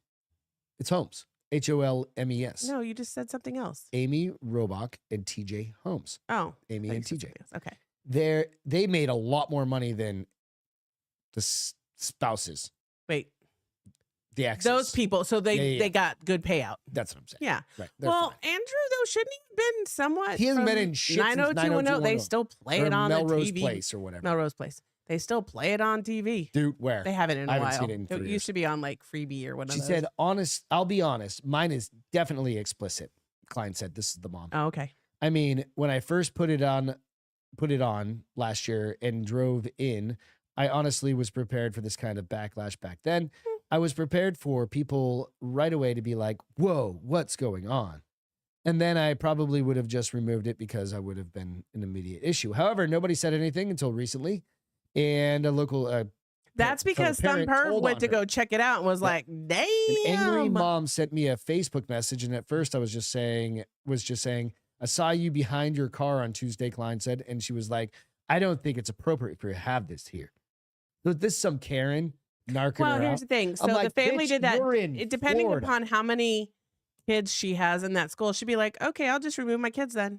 It's Holmes. Holmes. No, you just said something else. Amy Robach and TJ Holmes. Oh, Amy I and thought you TJ. said something else. Okay. They made a lot more money than the spouses, Wait. the exes. Those people, so Yeah. they got good payout. That's what I'm saying. Yeah. Right. They're Well, fine. Andrew though shouldn't he have been somewhat. He hasn't been from in shit since 90210. They 90210. still play Or it on Melrose the TV. Place or whatever. Melrose Place. They still play it on TV. Dude, where? They haven't in a I while. haven't seen it in 3 years. used to be on like Freebie or whatever. She said, I'll be honest. Mine is definitely explicit. Klein said, this is the mom. Oh, okay. I mean, when I first put it on last year and drove in, I honestly was prepared for this kind of backlash back then. I was prepared for people right away to be like, whoa, what's going on? And then I probably would have just removed it because I would have been an immediate issue. However, nobody said anything until recently. And a local That's because some perv went to go check it out and was like, damn. An angry mom sent me a Facebook message. And at first I was just saying, I saw you behind your car on Tuesday, Klein said. And she was like, I don't think it's appropriate for you to have this here. So this is some Karen narking Well, her here's out. the thing. So I'm like, the family bitch, did that. you're in Depending Florida. upon how many kids she has in that school, she'd be like, okay, I'll just remove my kids then.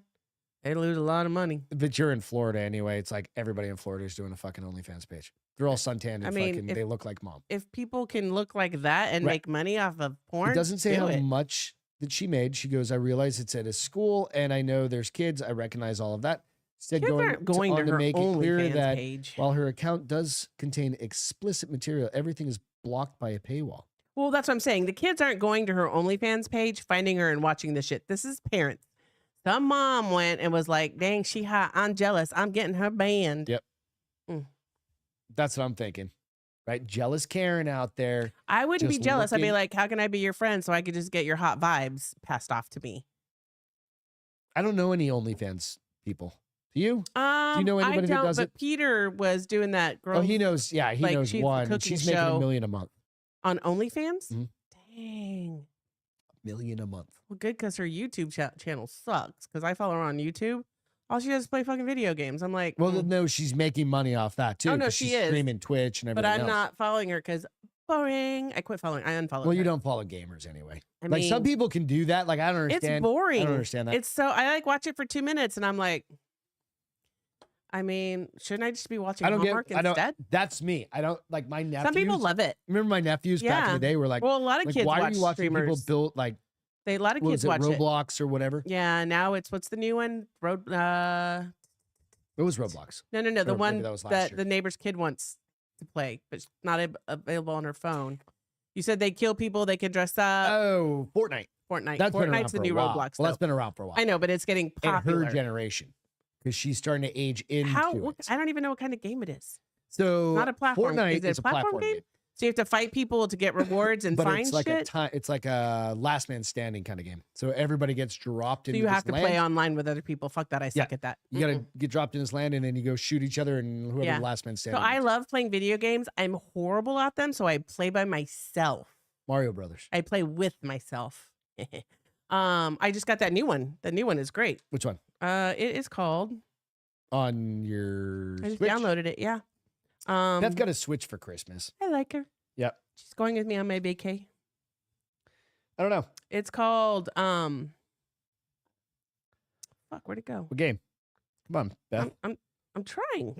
They lose a lot of money. But you're in Florida anyway. It's like everybody in Florida is doing a fucking OnlyFans page. They're all suntanned and fucking, they look like mom. If people can look like that and make money off of porn, It doesn't say how much that she made. She goes, I realize it's at a school and I know there's kids. I recognize all of that. Instead, going to to her make it clear OnlyFans that page. while her account does contain explicit material, everything is blocked by a paywall. Well, that's what I'm saying. The kids aren't going to her OnlyFans page, finding her and watching the shit. This is parents. Some mom went and was like, dang, she hot. I'm jealous. I'm getting her banned. Yep. That's what I'm thinking. Right? Jealous Karen out there. I wouldn't be just jealous. I'd be looking- like, how can I be your friend so I could just get your hot vibes passed off to me? I don't know any OnlyFans people. Do you? Do you know anybody that does it? Peter was doing that. Girl Oh, he knows. Yeah, he like, knows she's one. cooking She's making show. $1 million a month. On OnlyFans? Mhm. Dang. $1 million a month. Well, good, because her YouTube channel sucks. Because I follow her on YouTube. All she does is play fucking video games. I'm like, Well, no, she's making money off that too. Oh, no, 'cause she she's is. streaming Twitch and but everything I'm else. not following her because boring. I quit following. I unfollowed Well, her. you don't follow gamers anyway. I Like some mean, people can do that. Like I don't understand. It's boring. I don't understand that. It's so, I like watch it for 2 minutes and I'm like, I mean, shouldn't I just be watching Hallmark instead? That's me. I don't like my nephews. Some people love it. Remember my nephews back in Yeah. the day were like, Well, a lot of like, kids why watch are you watching streamers. people build like A lot of what kids was it, watch it. Roblox or whatever? Yeah, now it's, what's the new one? It was Roblox. No, the Or maybe one that was last that year. the neighbor's kid wants to play, but it's not available on her phone. You said they kill people, they can dress up. Oh, Fortnite. Fortnite. That's been around Fortnite's the for new a while. Roblox. Well, that's though. been around for a while. I know, but it's getting In popular. her generation, because she's starting to age into it. I don't even know what kind of game it is. So Not a platform. Fortnite Is it a platform game? So you have to fight people to get rewards and but find it's like shit. it's like a last man standing kind of game. So everybody gets dropped So into you have this to land. play online with other people. Fuck that. I suck at that. You gotta get dropped in this land, and then you go shoot each other, and whoever Yeah. the last man So standing. I is. love playing video games. I'm horrible at them, so I play by myself. Mario Brothers. I play with myself. I just got that new one. The new one is great. Which one? It is called. On your I just Switch? downloaded it. Yeah. Beth got a Switch for Christmas. I like her. Yep. She's going with me on my vacay. I don't know. It's called fuck, where'd it go? What game? Come on, Beth. I'm trying.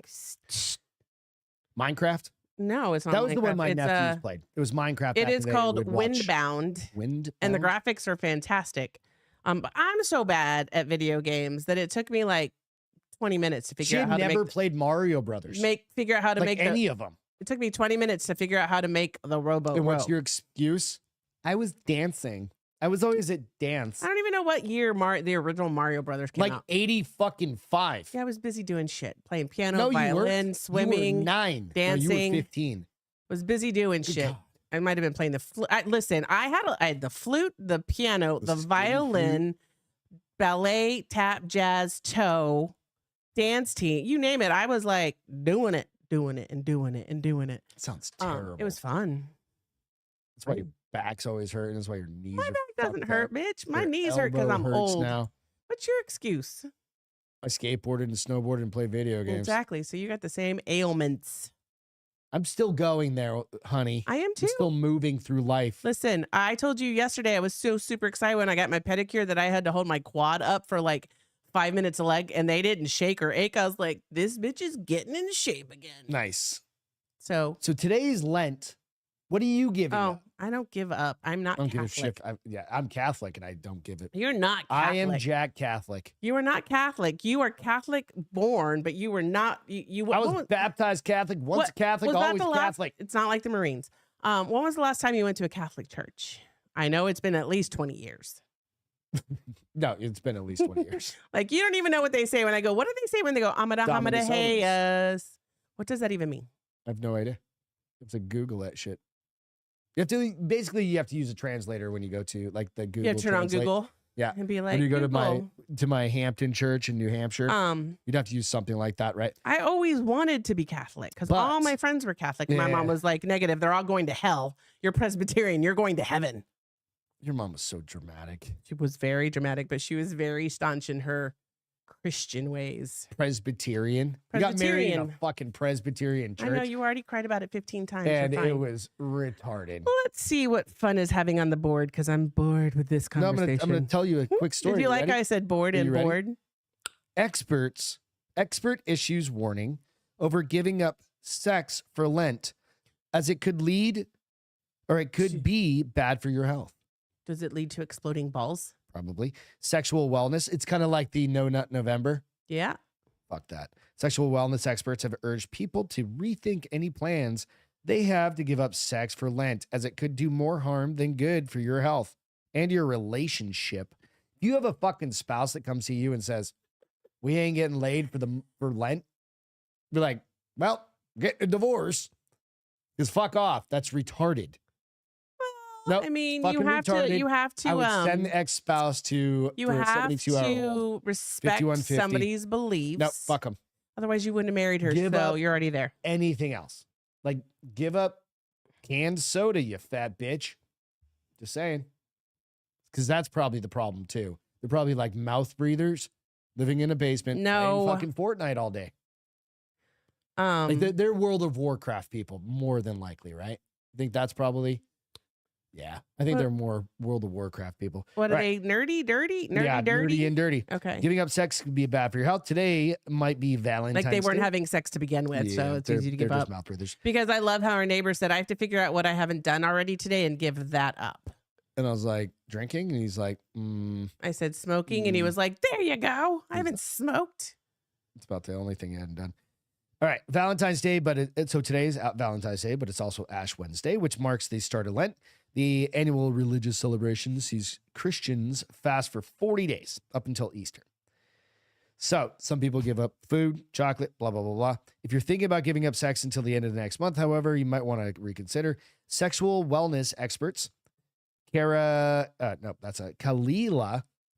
Minecraft? No, it's not. That was the one Minecraft. my It's, nephews played. It was Minecraft. It back in is the day called we'd watch. Windbound, Windbound? and the graphics are fantastic. But I'm so bad at video games that it took me like 20 minutes to She figure out had how never to played Mario Brothers. figure out how to like make any of them. It took me 20 minutes to figure out how to make the Robo. And what's Row. your excuse? I was dancing. I was always at dance. I don't even know what year the original Mario Brothers came Like out. 80 fucking 5. Yeah, I was busy doing shit, playing piano, No, you violin, weren't. swimming. You were 9. No, dancing. you were 15. Was busy doing Good shit. God. I might have been playing the flute. Listen, I had the flute, the piano, The the skinny violin, ballet, tap, jazz, toe, dance team. You name it. I was like doing it. Sounds terrible. It was fun. That's why your back's always hurting. That's why your knees My are back doesn't fucked hurt, up. bitch. My Your knees hurt because elbow I'm hurts old. now. What's your excuse? I skateboarded and snowboarded and played video games. Exactly. So you got the same ailments. I'm still going there, honey. I am I'm too. still moving through life. Listen, I told you yesterday I was so super excited when I got my pedicure that I had to hold my quad up for like 5 minutes a leg and they didn't shake or ache. I was like, this bitch is getting in shape again. Nice. So, So today's Lent. What are you giving? oh, up? I don't give up. I'm not I don't give a Catholic. shit. I'm Catholic and I don't give it. You're not I Catholic. am Jack Catholic. You are not Catholic. You are Catholic born, but you were not. I was baptized Catholic, once Catholic, always Catholic. It's not like the Marines. When was the last time you went to a Catholic church? I know it's been at least 20 years. No, it's been at least 20 years. Like, you don't even know what they say when I go, what do they say when they go, Amada Hamada Hayas? What does that even mean? I have no idea. You have to Google that shit. You have to you have to use a translator when you go to like the Google. Yeah, turn Translate. on Google. Yeah. And be like, when you go Google. to my Hampton church in New Hampshire, you'd have to use something like that, right? I always wanted to be Catholic because all my friends were Catholic. And my mom was like, negative. They're all going to hell. You're Presbyterian. You're going to heaven. Your mom was so dramatic. She was very dramatic, but she was very staunch in her Christian ways. Presbyterian. You got married in a fucking Presbyterian church. I know, you already cried about it 15 times. And it was retarded. Let's see what fun is having on the board because I'm bored with this conversation. No, I'm going to tell you a quick story. Did you like how I said bored and bored? Expert issues warning over giving up sex for Lent as it could lead or it could be bad for your health. Does it lead to exploding balls? Probably. Sexual wellness. It's kind of like the No Nut November. Yeah. Fuck that. Sexual wellness experts have urged people to rethink any plans they have to give up sex for Lent, as it could do more harm than good for your health and your relationship. If you have a fucking spouse that comes to you and says, we ain't getting laid for Lent, be like, well, get a divorce. Because fuck off. That's retarded. Nope, I mean, you have to. I would send the ex-spouse to. You have to respect somebody's beliefs. No, fuck them. Otherwise, you wouldn't have married her. So you're already there. Anything else? Like, give up canned soda, you fat bitch. Just saying. Because that's probably the problem too. They're probably like mouth breathers, living in a basement, playing fucking Fortnite all day. Like they're World of Warcraft people, more than likely, right? I think that's probably. Yeah, I think they're more World of Warcraft people. What are they? Nerdy, dirty? Nerdy and dirty. Okay. Giving up sex could be bad for your health. Today might be Valentine's Day. Like they weren't having sex to begin with, so it's easy to give up. Mouth breathers. Because I love how our neighbor said, I have to figure out what I haven't done already today and give that up. And I was like, drinking? And he's like, I said smoking, and he was like, there you go. I haven't smoked. It's about the only thing he hadn't done. All right, Valentine's Day, but so today's Valentine's Day, but it's also Ash Wednesday, which marks the start of Lent. The annual religious celebration sees Christians fast for 40 days up until Easter. So some people give up food, chocolate, blah, blah, blah, blah. If you're thinking about giving up sex until the end of the next month, however, you might want to reconsider. Sexual wellness experts, Kalila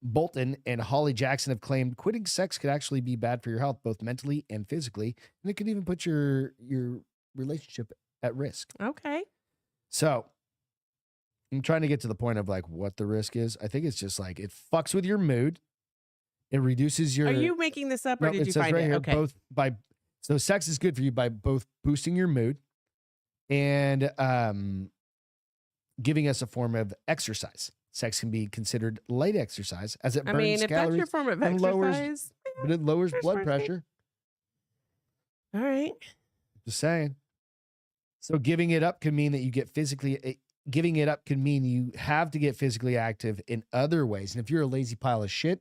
Bolton and Holly Jackson have claimed quitting sex could actually be bad for your health, both mentally and physically. And it could even put your relationship at risk. Okay. So I'm trying to get to the point of like what the risk is. I think it's just like it fucks with your mood. It reduces your. Are you making this up or did you find it? Okay. So sex is good for you by both boosting your mood and giving us a form of exercise. Sex can be considered light exercise as it burns if calories. That's your form of exercise, but it lowers blood pressure. All right. Just saying. So giving it up can mean that you get physically. Giving it up can mean you have to get physically active in other ways. And if you're a lazy pile of shit,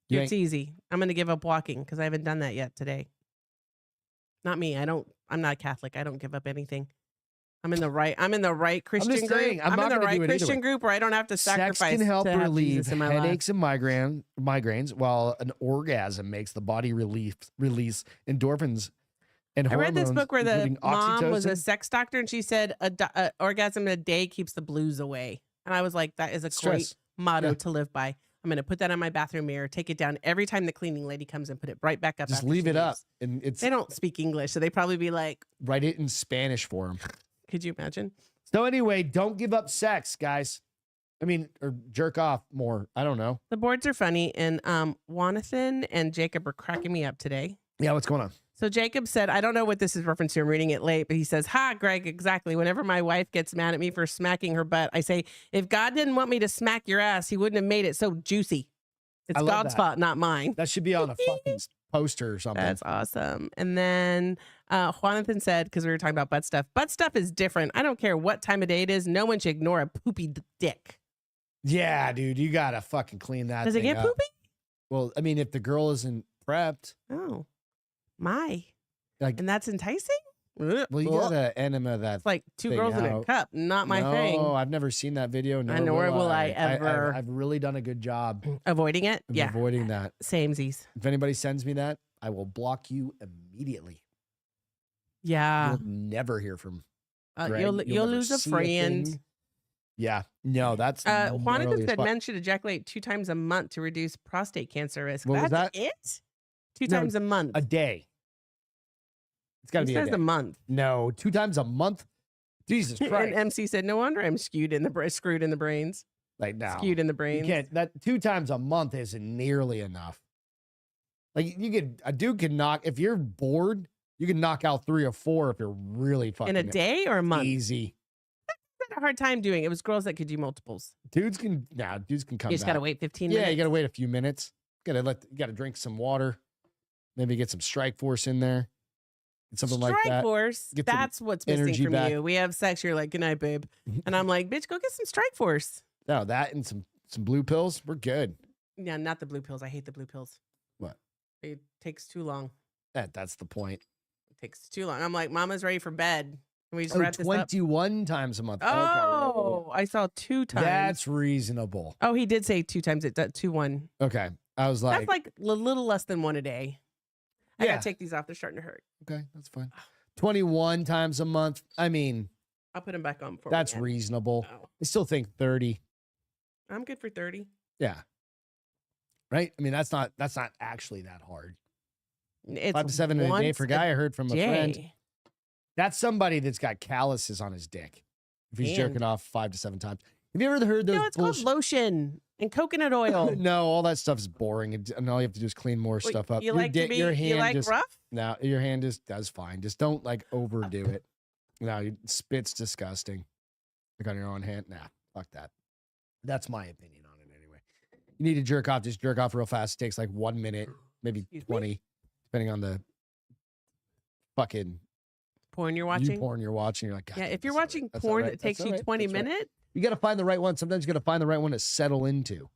it's easy. I'm going to give up walking because I haven't done that yet today. Not me. I'm not Catholic. I don't give up anything. I'm in the right Christian group. I'm in the right Christian group where I don't have to sacrifice. Sex can help relieve in my headaches and migraines, while an orgasm makes the body release endorphins and hormones. I read this book where the mom oxytocin. was a sex doctor, and she said a orgasm in a day keeps the blues away. And I was like, that is a great motto to live by. I'm going to put that on my bathroom mirror, take it down every time the cleaning lady comes and put it right back up. Just leave it up. And they don't speak English, so they probably be like, write it in Spanish for them. Could you imagine? So anyway, don't give up sex, guys. I mean, or jerk off more. I don't know. The boards are funny, and Jonathan and Jacob are cracking me up today. Yeah, what's going on? So Jacob said, I don't know what this is reference to. I'm reading it late, but he says, ha, Greg, exactly. Whenever my wife gets mad at me for smacking her butt, I say, if God didn't want me to smack your ass, he wouldn't have made it so juicy. It's God's fault, not mine. That should be on a fucking post her or something. That's awesome. And then Jonathan said, because we were talking about butt stuff is different. I don't care what time of day it is. No one should ignore a poopy dick. Yeah, dude, you gotta fucking clean that. Does it thing get up. poopy? Well, I mean, if the girl isn't prepped, Oh, my. like, And that's enticing? well, you gotta enema that. It's like two thing girls in a out. cup. Not my No, thing. I've never seen that video. Nor will I ever. I've really done a good job Avoiding it? of Yeah. avoiding that. Samesies. If anybody sends me that, I will block you immediately. Yeah. You'll never hear from. Greg. You'll never lose a see friend. thing. Yeah, no, that's. Jonathan gnarly as said fuck. men should ejaculate 2 times a month to reduce prostate cancer risk. What was That's that? it? 2 No, times a month. a day. It's got to He be a says day. a month. No, 2 times a month. Jesus Christ! And MC said, no wonder I'm screwed in the brains. Like now, Skewed in the you brains. can't. That 2 times a month isn't nearly enough. Like a dude can knock if you're bored. You can knock out 3 or 4 if you're really fucking In a day or a month? easy. I had a hard time doing it. It was girls that could do multiples. Dudes can come. You just back. gotta wait 15 Yeah, minutes. you gotta wait a few minutes. You gotta drink some water. Maybe get some Strike Force in there. Something like Strike that. Force. Get some That's what's missing energy from back. you. We have sex. You're like, good night, babe. And I'm like, bitch, go get some Strike Force. No, that and some blue pills. We're good. Yeah, not the blue pills. I hate the blue pills. What? It takes too long. That's the point. It takes too long. I'm like, Mama's ready for bed. Can we just Oh, wrap this up? 21 times a month. Oh, I saw 2 times. That's reasonable. Oh, he did say 2 times. It 2-1. Okay. I was like, That's like a little less than 1 a day. I Yeah. gotta take these off. They're starting to hurt. okay, that's fine. 21 times a month. I mean, I'll put them back on for that's you. reasonable. Oh, I still think 30. I'm good for 30. Yeah. Right? I mean, that's not actually that hard. It's 5 to 7 in a day once for a guy. I heard from a friend. day. That's somebody that's got calluses on his dick. If he's And- jerking off 5 to 7 times. Have you ever heard those No, it's called lotion and coconut oil. No, all that stuff is boring. And all you have to do is clean more Wait, stuff up. You like to be? your hand You like just, rough? No, your hand just does fine. Just don't like overdo it. No, spit's disgusting. Like on your own hand. Nah, fuck that. That's my opinion on it anyway. You need to jerk off, just jerk off real fast. It takes like 1 minute, maybe Excuse me? 20, depending on the fucking Porn you're watching? porn you're watching. You're like, God, Yeah, damn, if you're that's all right. watching That's all porn right. that takes That's you all right. 20 That's right. minutes, You got to find the right one. Sometimes you got to find the right one to settle into.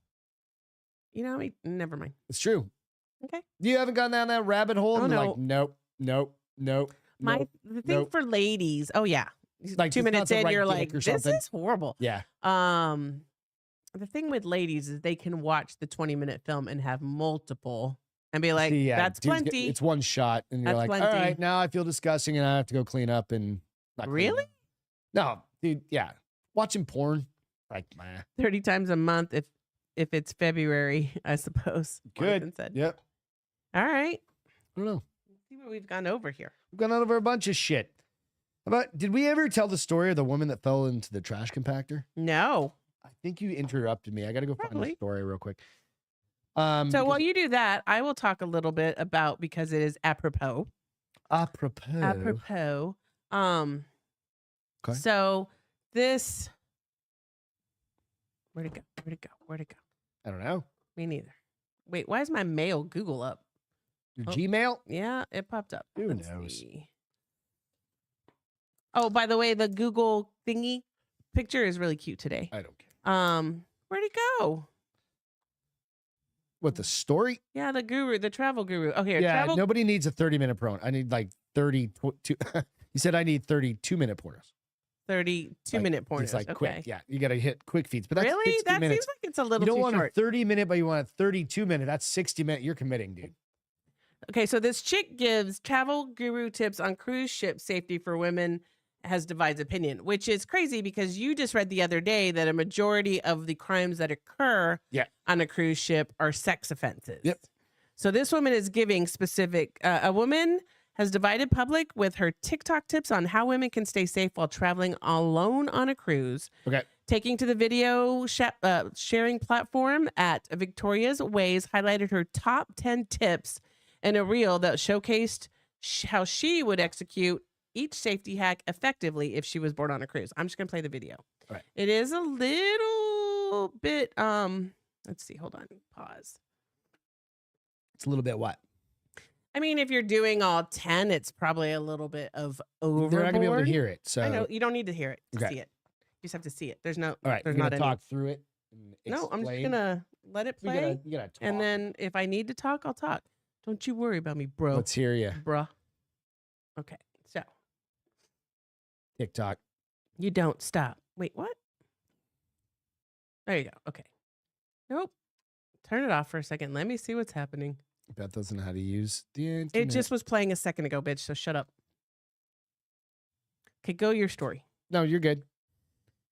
you know, never mind. It's true. Okay. You haven't gone down that rabbit hole Oh, and you're no. like, nope. The thing nope. for ladies, oh yeah. Like, 2 it's not minutes the in, right you're dick like, or this something." is horrible. Yeah. The thing with ladies is they can watch the 20-minute film and have multiple and be like, See, yeah, that's dudes get- plenty. it's one shot, and you're That's like, plenty. all right, now I feel disgusting, and I have to go clean up and not clean Really? up." No, dude. Yeah, watching porn, like, meh. 30 times a month if it's February, I suppose. Good. Jonathan said. Yep. All right. I don't know. Let's see what we've gone over here. We've gone over a bunch of shit. But did we ever tell the story of the woman that fell into the trash compactor? No. I think you interrupted me. I got to go find Probably. the story real quick. So while you do that, I will talk a little bit about, because it is apropos. apropos. Okay. So this, where'd it go? I don't know. Me neither. Wait, why is my mail Google up? Your Oh. Gmail? Yeah, it popped up. Who Let's knows? see. Oh, by the way, the Google thingy picture is really cute today. I don't care. Where'd it go? What, the story? Yeah, the guru, the travel guru. Oh, here, Yeah, travel. nobody needs a 30-minute porno. I need like 32. You said I need 32-minute pornos. 32-minute porn. It's like okay. quick. Yeah, you got to hit quick feeds. But that's Really? 60 That minutes. seems like it's a little You don't too want short. a 30-minute, but you want a 32-minute. That's 60-minute. You're committing, dude. Okay, so this chick gives travel guru tips on cruise ship safety for women, has divides opinion, which is crazy because you just read the other day that a majority of the crimes that occur on a cruise ship are sex offenses. Yep. So this woman is giving specific, a woman has divided public with her TikTok tips on how women can stay safe while traveling alone on a cruise. Okay. Taking to the video sharing platform at Victoria's Ways highlighted her top 10 tips in a reel that showcased how she would execute each safety hack effectively if she was bored on a cruise. I'm just going to play the video. All right. It is a little bit, let's see, hold on, pause. It's a little bit what? I mean, if you're doing all 10, it's probably a little bit of overboard. They're not gonna be able to hear it. So I know you don't need to hear it to Okay. see it. You just have to see it. There's no. all right, There's you're not gonna any. talk through it. And No, I'm just explain. gonna let it play, You gotta talk. and then if I need to talk, I'll talk. Don't you worry about me, bro. Let's hear you. Bruh. Okay, so TikTok. you don't stop. Wait, what? There you go. Okay. Nope. Turn it off for a second. Let me see what's happening. Beth doesn't know how to use the internet. It just was playing a second ago, bitch. So shut up. Okay, go your story. No, you're good.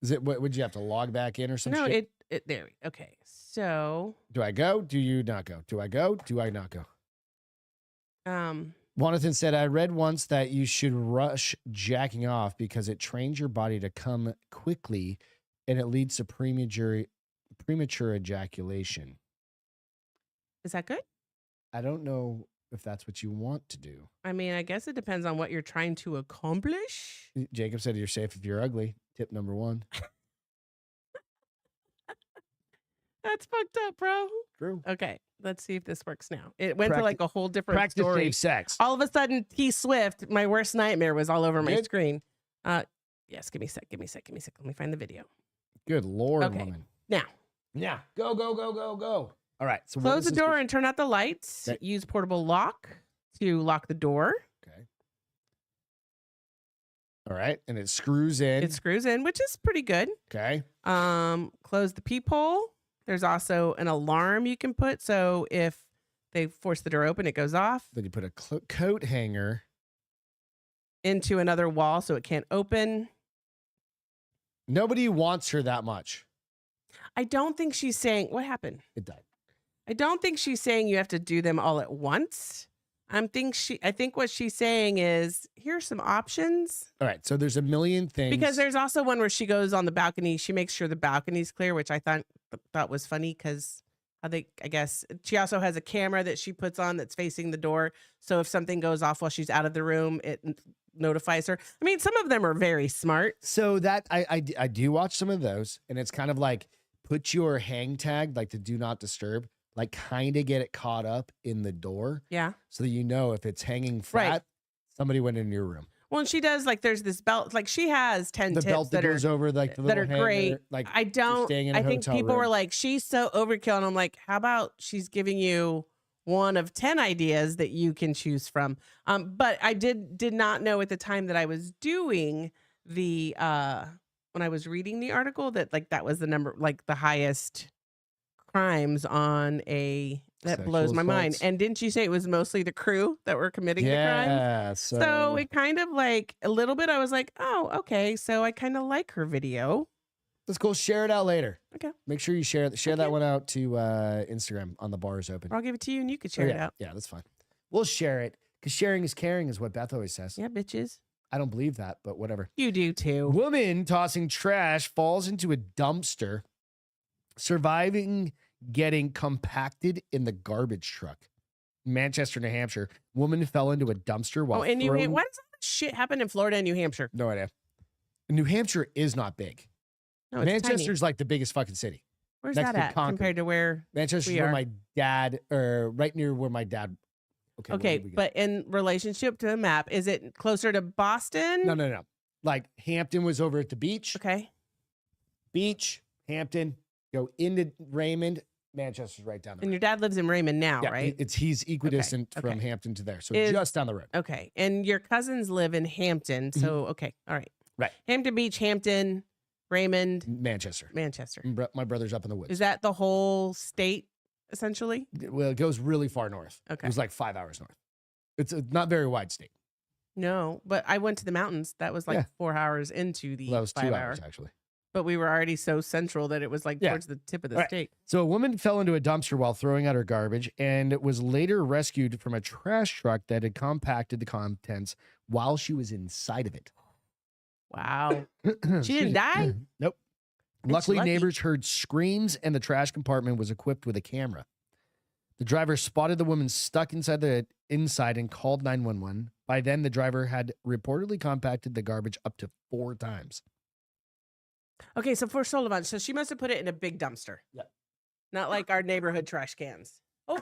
Is it? What would you have to log back in or some No, shit? it there. Okay, so Do I go? Do you not go? Do I go? Do I not go? um, Jonathan said, I read once that you should rush jacking off because it trains your body to come quickly and it leads to premature ejaculation. is that good? I don't know if that's what you want to do. I mean, I guess it depends on what you're trying to accomplish. Jacob said you're safe if you're ugly. Tip number 1. That's fucked up, bro. True. Okay, let's see if this works now. It went to Practi- like a whole different Practice story. safe sex. All of a sudden, T Swift, my worst nightmare, was all over my Good. screen. Yes, give me a sec. Let me find the video. Good Lord, Okay. woman. Now, Yeah. Go, go, go, go, go. All right. So what close is the this door do? and turn out the lights. Okay. Use portable lock to lock the door. Okay. All right. And it screws in. It screws in, which is pretty good. Okay. Close the peephole. There's also an alarm you can put, so if they force the door open, it goes off Then you put a coat hanger. into another wall so it can't open. Nobody wants her that much. I don't think she's saying what happened. It died. I don't think she's saying you have to do them all at once. I think what she's saying is here's some options. All right. So there's a million things. Because there's also one where she goes on the balcony. She makes sure the balcony's clear, which I thought was funny because I guess she also has a camera that she puts on that's facing the door. So if something goes off while she's out of the room, it notifies her. I mean, some of them are very smart. So that I do watch some of those, and it's kind of like put your hang tag, like the do not disturb, like kind of get it caught up in the door. Yeah. So that you know if it's hanging flat, Right. somebody went in your room. Well, and she does there's this belt, she has 10 The tips belt that goes over like the that little are hanger, great. Like I don't. staying in a I think hotel people room. were like, she's so overkill, and I'm like, how about she's giving you one of 10 ideas that you can choose from? But I did not know at the time that I was doing the when I was reading the article that that was the number, the highest crimes on a. That Sexual blows my mind. assaults. And didn't you say it was mostly the crew that were committing the crimes? Yeah. So it kind of a little bit, I was like, oh, okay. So I kind of like her video. that's cool. Share it out later. Okay. Make sure you share Okay. that one out to Instagram on the Bars Open. Or I'll give it to you and you could share Oh, it yeah. out. Yeah, that's fine. We'll share it because sharing is caring is what Beth always says. Yeah, bitches. I don't believe that, but whatever. You do too. Woman tossing trash falls into a dumpster, surviving getting compacted in the garbage truck. Manchester, New Hampshire. Woman fell into a dumpster while Oh, and throwing... why does all this shit happen in Florida and New Hampshire? No idea. New Hampshire is not big. No, it's Manchester's tiny. like the biggest fucking city. Where's next that to at Concord. compared to where? Manchester's We where are. my dad, or right near where my dad... where Okay, did we go? but in relationship to the map, is it closer to Boston? No. Like Hampton was over at the beach. Okay. Beach, Hampton, go into Raymond. Manchester's right down the road. And your dad lives in Raymond now, Yeah, right? he's equidistant from okay. Hampton to there. So Is- just down the road. Okay. And your cousins live in Hampton. So, okay. All right. Mm-hmm. Right. Hampton Beach, Hampton, Raymond, Manchester. Manchester. My brother's up in the woods. Is that the whole state, essentially? Well, it goes really far north. Okay. It was like 5 hours north. It's a not very wide state. No, but I went to the mountains. That was Yeah. 4 hours into the Well, that was 2 5 hours, hour. actually. But we were already so central that it was Yeah. towards the tip of the All right. state. So a woman fell into a dumpster while throwing out her garbage and was later rescued from a trash truck that had compacted the contents while she was inside of it. Wow. She didn't die? Nope. Bitch, Luckily, lucky. neighbors heard screams and the trash compartment was equipped with a camera. The driver spotted the woman stuck inside and called 911. By then, the driver had reportedly compacted the garbage up to 4 times. Okay, so for Sullivan, so she must have put it in a big dumpster. Yeah. Not like our neighborhood trash cans. Oh,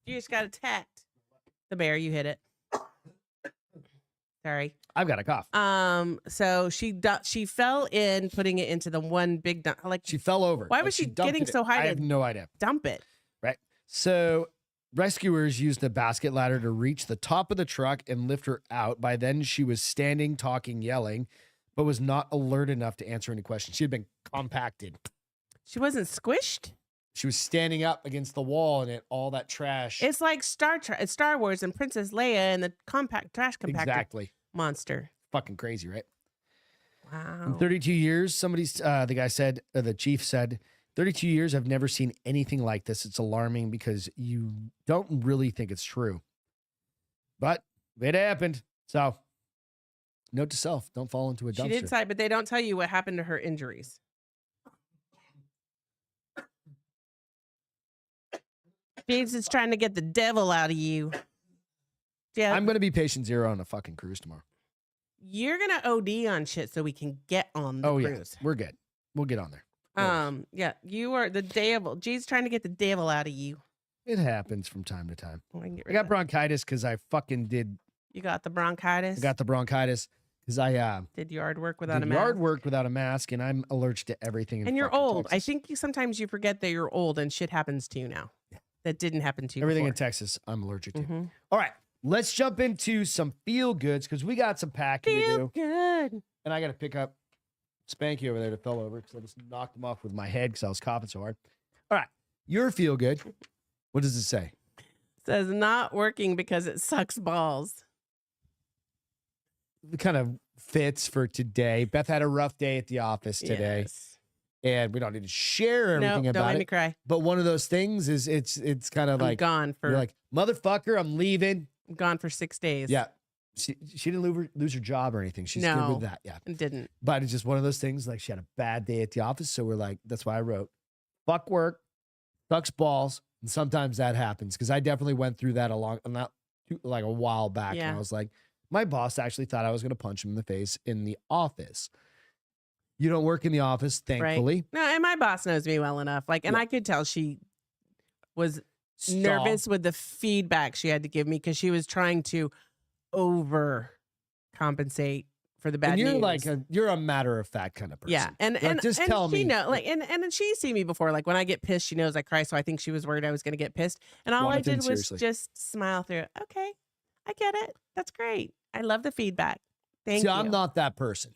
you just got attacked. The bear, you hit it. Sorry. I've got a cough. So she fell in, putting it into the one big dump. Like, She fell over. why Like, was she dumped getting it. so high I to have no idea. dump it? Right. So rescuers used a basket ladder to reach the top of the truck and lift her out. By then, she was standing, talking, yelling, but was not alert enough to answer any questions. She had been compacted. She wasn't squished. She was standing up against the wall and all that trash. It's like Star Wars and Princess Leia and the trash compactor Exactly. monster. Fucking crazy, right? Wow. In 32 years, the chief said, 32 years, I've never seen anything like this. It's alarming because you don't really think it's true. But it happened. So, note to self, don't fall into a dumpster. She did say, but they don't tell you what happened to her injuries. Jesus trying to get the devil out of you. Yeah. I'm going to be patient zero on a fucking cruise tomorrow. You're going to OD on shit so we can get on the cruise. Yeah. We're good. We'll get on there. Yeah, you are the devil. Jesus trying to get the devil out of you. It happens from time to time. I got bronchitis because I fucking did. You got the bronchitis? I got the bronchitis because I did yard work without a mask. Yard work without a mask, and I'm allergic to everything. And you're old. Texas. I think sometimes you forget that you're old and shit happens to you now. Yeah. That didn't happen to you Everything before. in Texas, I'm allergic to. Mm-hmm. All right, let's jump into some feel goods because we got some packing to do. Good. And I got to pick up Spanky over there that fell over because I just knocked him off with my head because I was coughing so hard. All right, your feel good. What does it say? It says not working because it sucks balls. It kind of fits for today. Beth had a rough day at the office today. Yes. And we don't need to share everything Don't about make it. me cry. But one of those things is it's kind of I'm like gone for you're like, motherfucker, I'm leaving. I'm gone for 6 days. Yeah. She didn't lose her job or anything. She's good with that. Yeah. It didn't. But it's just one of those things, like she had a bad day at the office. So we're like, that's why I wrote, fuck work, sucks balls. And sometimes that happens. Because I definitely went through that a while back. Yeah. And I was like, my boss actually thought I was going to punch him in the face in the office. You don't work in the office, thankfully. Right. No, and my boss knows me well enough. Like, and I could tell she was nervous with the feedback she had to give me because she was trying to overcompensate for the bad And you're news. like you're a matter of fact kind of person. Yeah, and just and tell she me. and she's seen me before. Like when I get pissed, she knows I cry. So I think she was worried I was going to get pissed, and all I did was seriously. just smile through it. Okay, I get it. That's great. I love the feedback. Thank See, you. I'm not that person.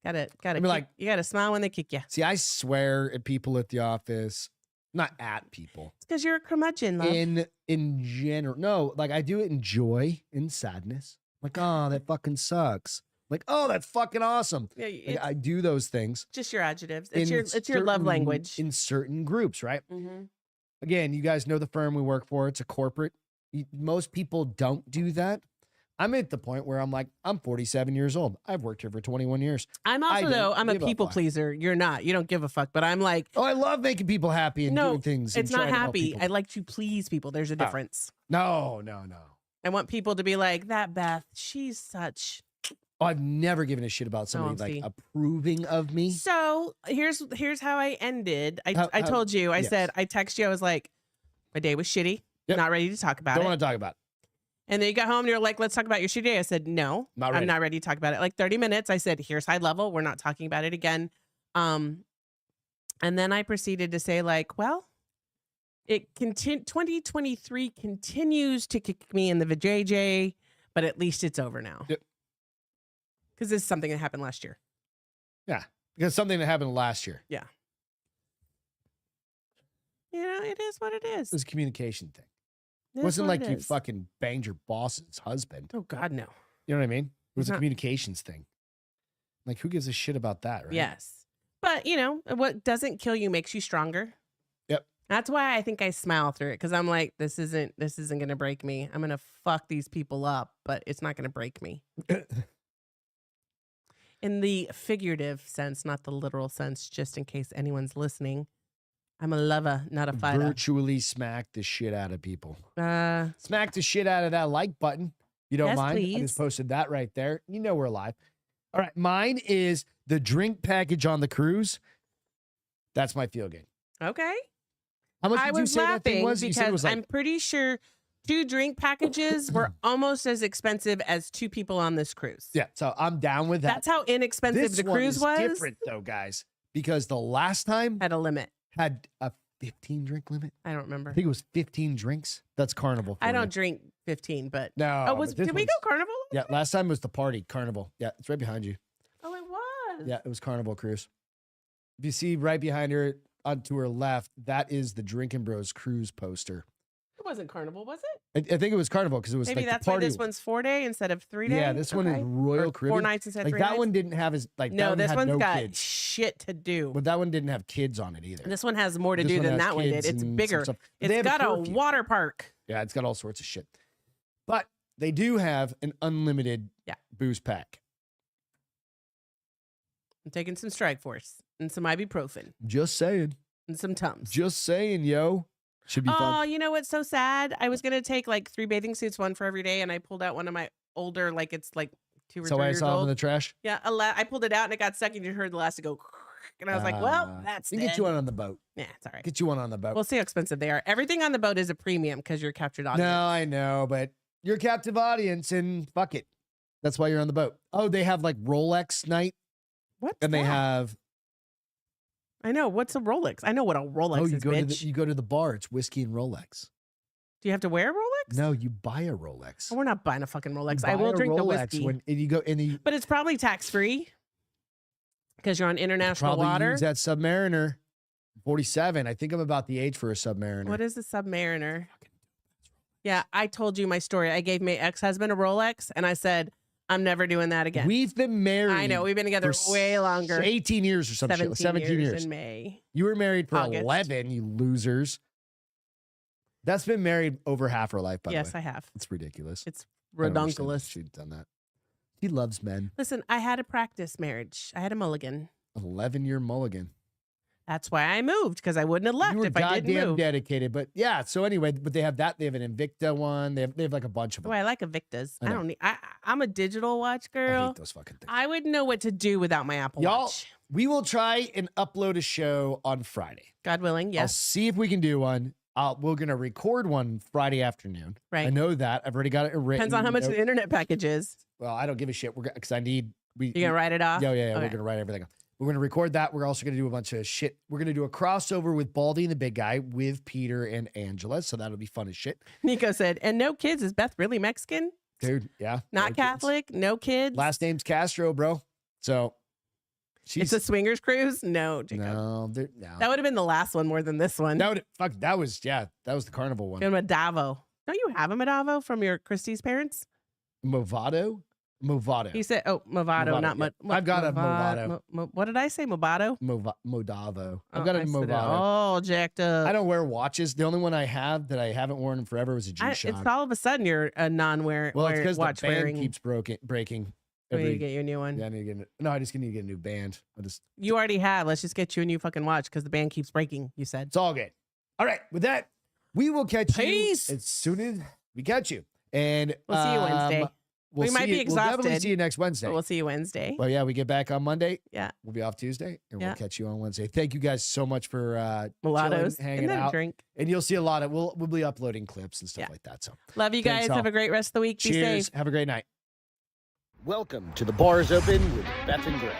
Got it. I mean, like, you got to smile when they kick you. See, I swear at people at the office, not at people. It's because you're a curmudgeon, love. In general, no, like I do it in joy, in sadness. Like, oh, that fucking sucks. Like, oh, that's fucking awesome. Yeah, Like, I do those things. Just your adjectives. It's in your love certain- language. in certain groups, right? Mm-hmm. Again, you guys know the firm we work for. It's a corporate. Most people don't do that. I'm at the point where I'm like, I'm 47 years old. I've worked here for 21 years. I'm also though I'm a give a people fuck. pleaser. You're not. You don't give a fuck. But I'm like, Oh, I love making people happy and no, doing things. and it's not trying to help happy. people. I like to please people. There's a difference. No. I want people to be like, that Beth, she's such. Oh, I've never given a shit about somebody see. like approving of me. So here's how I ended. I How- told you. I yes. said I texted you. I was like, my day was shitty. Yep. Not ready to talk about Don't it. want to talk about it. And then you got home and you're like, let's talk about your shitty day. I said, no, Not ready. I'm not ready to talk about it. Like 30 minutes. I said, here's high level. We're not talking about it again. And then I proceeded to say like, well, 2023 continues to kick me in the vajayjay, but at least it's over now. Yep. Because this is something that happened last year. Yeah, because something that happened last year. Yeah. You know, it is what it is. It was a communication thing. It It is wasn't what like it you is. fucking banged your boss's husband. Oh God, no. You know what I mean? It was a Not- communications thing. Like, who gives a shit about that, right? Yes. But, you know, what doesn't kill you makes you stronger. Yep. That's why I think I smile through it because I'm like, this isn't going to break me. I'm going to fuck these people up, but it's not going to break me. In the figurative sense, not the literal sense, just in case anyone's listening. I'm a lover, not a fighter. Virtually smack the shit out of people. Uh, Smack the shit out of that like button. You don't Yes, mind? I please. just posted that right there. You know we're live. All right. Mine is the drink package on the cruise. That's my feel good. okay. How much I did you was say that thing laughing was? You said it because was like I'm pretty sure 2 drink packages were almost as expensive as 2 people on this cruise. Yeah, so I'm down with that. That's how inexpensive This the one cruise is was. different though, guys, because the last time Had a limit. had a 15 drink limit. I don't remember. I think it was 15 drinks. That's Carnival. I for don't you. drink 15, but No. oh, but this did we one's- go Carnival? Yeah, last time was the party Carnival. Yeah, it's right behind you. Oh, it was. Yeah, it was Carnival Cruise. If you see right behind her to her left, that is the Drinkin' Bros Cruise poster. It wasn't Carnival, was it? I think it was Carnival because it was Maybe like that's the why party. this one's 4 day instead of 3 day. Yeah, this one is Royal Or Caribbean. 4 nights instead of Like 3 that nights. one didn't have as like that No, one this had one's no got kids. shit to do. But that one didn't have kids on it either. This one has more to This do one than has that one did. kids It's and some bigger. stuff. They It's have got a curfew. water park. Yeah, it's got all sorts of shit. But they do have an unlimited Yeah. booze pack. I'm taking some Strike Force and some ibuprofen Just saying. and some Tums. Just saying, yo. Should be Oh, fun. you know what's so sad? I was gonna take like 3 bathing suits, one for every day, and I pulled out one of my older, like it's like 2 or So 3 I years saw them in old. the trash. Yeah, I pulled it out and it got stuck, and you heard the elastic go, and I was like, well, that's we dead. get you one on the boat. Yeah, it's all right. Get you one on the boat. We'll see how expensive they are. Everything on the boat is a premium because you're a captured audience. No, I know, but you're a captive audience and fuck it. That's why you're on the boat. Oh, they have like Rolex night What? and they have I know. What's a Rolex? I know what a Rolex oh, you is, go bitch. you go to the bar, it's whiskey and Rolex. Do you have to wear a Rolex? No, you buy a Rolex. Oh, we're not buying a fucking Rolex. You I buy will a drink the Rolex whiskey. when and you go and you But it's probably tax free because you're on international probably water. use that Submariner 47. I think I'm about the age for a Submariner. What is a Submariner? Yeah, I told you my story. I gave my ex-husband a Rolex and I said, I'm never doing that again. We've been married. I know. We've been together for way longer. 18 years or some shit. 17 years. in May. You were married for August. 11, you losers. That's been married over half her life, by Yes, the way. I have. It's ridiculous. It's I don't understand that redonkulous. she'd done that. She loves men. Listen, I had a practice marriage. I had a mulligan. 11-year mulligan. That's why I moved because I wouldn't have left You were if I didn't goddamn move. dedicated. But yeah, so anyway, but they have that. They have an Invicta one. They have like a bunch of Oh, them. I like Invictus. I I know. don't need. I'm a digital watch I girl. hate those fucking things. I wouldn't know what to do without my Apple Y'all, Watch. we will try and upload a show on Friday. God willing, I'll yes. see if we can do one. We're going to record one Friday afternoon. Right. I know that. I've already got it written. Depends on how much Nope. the internet package is. Well, I don't give a shit. Because I need. You gonna write it off? Yeah. We're Okay. going to write everything off. We're going to record that. We're also going to do a bunch of shit. We're going to do a crossover with Baldy and the Big Guy with Peter and Angela. So that'll be fun as shit. Nico said, and no kids. Is Beth really Mexican? Dude, yeah. no Not kids. Catholic? No kids? Last name's Castro, bro. So she's. It's a swingers cruise? No, Jacob. no. That would have been the last one more than this one. That was the Carnival one. Go to Medavo. Don't you have a Medavo from your Christie's parents? Movado? He said, oh, Movado, Movado, not yeah. Mo- I've got a Movado. What did I say? Movado? Modavo. I've Oh, got a I said it Movado. all jacked up. I don't wear watches. The only one I have that I haven't worn in forever was a G-Shock. It's all of a sudden you're a non-wear Well, it's because the watch band wearing. keeps breaking. We need to get you a new one. Yeah, I need to get. No, I just need to get a new band. You already have. Let's just get you a new fucking watch because the band keeps breaking. You said. It's all good. All right, with that, we will catch Peace. you as soon as we catch you, and We'll see you Wednesday. We'll We might see be you- We'll definitely exhausted, see you next Wednesday. But we'll see you Wednesday. Well, yeah, we get back on Monday. Yeah. We'll be off Tuesday, and Yeah. we'll catch you on Wednesday. Thank you guys so much for Mulattoes. chilling, hanging and then a out, drink. and you'll see a lot of. We'll be uploading clips and stuff Yeah. like that. So, Love you Thanks, guys. all. Have a great rest of the week. Be cheers. safe. Have a great night. Welcome to the Bars Open with Beth and Greg.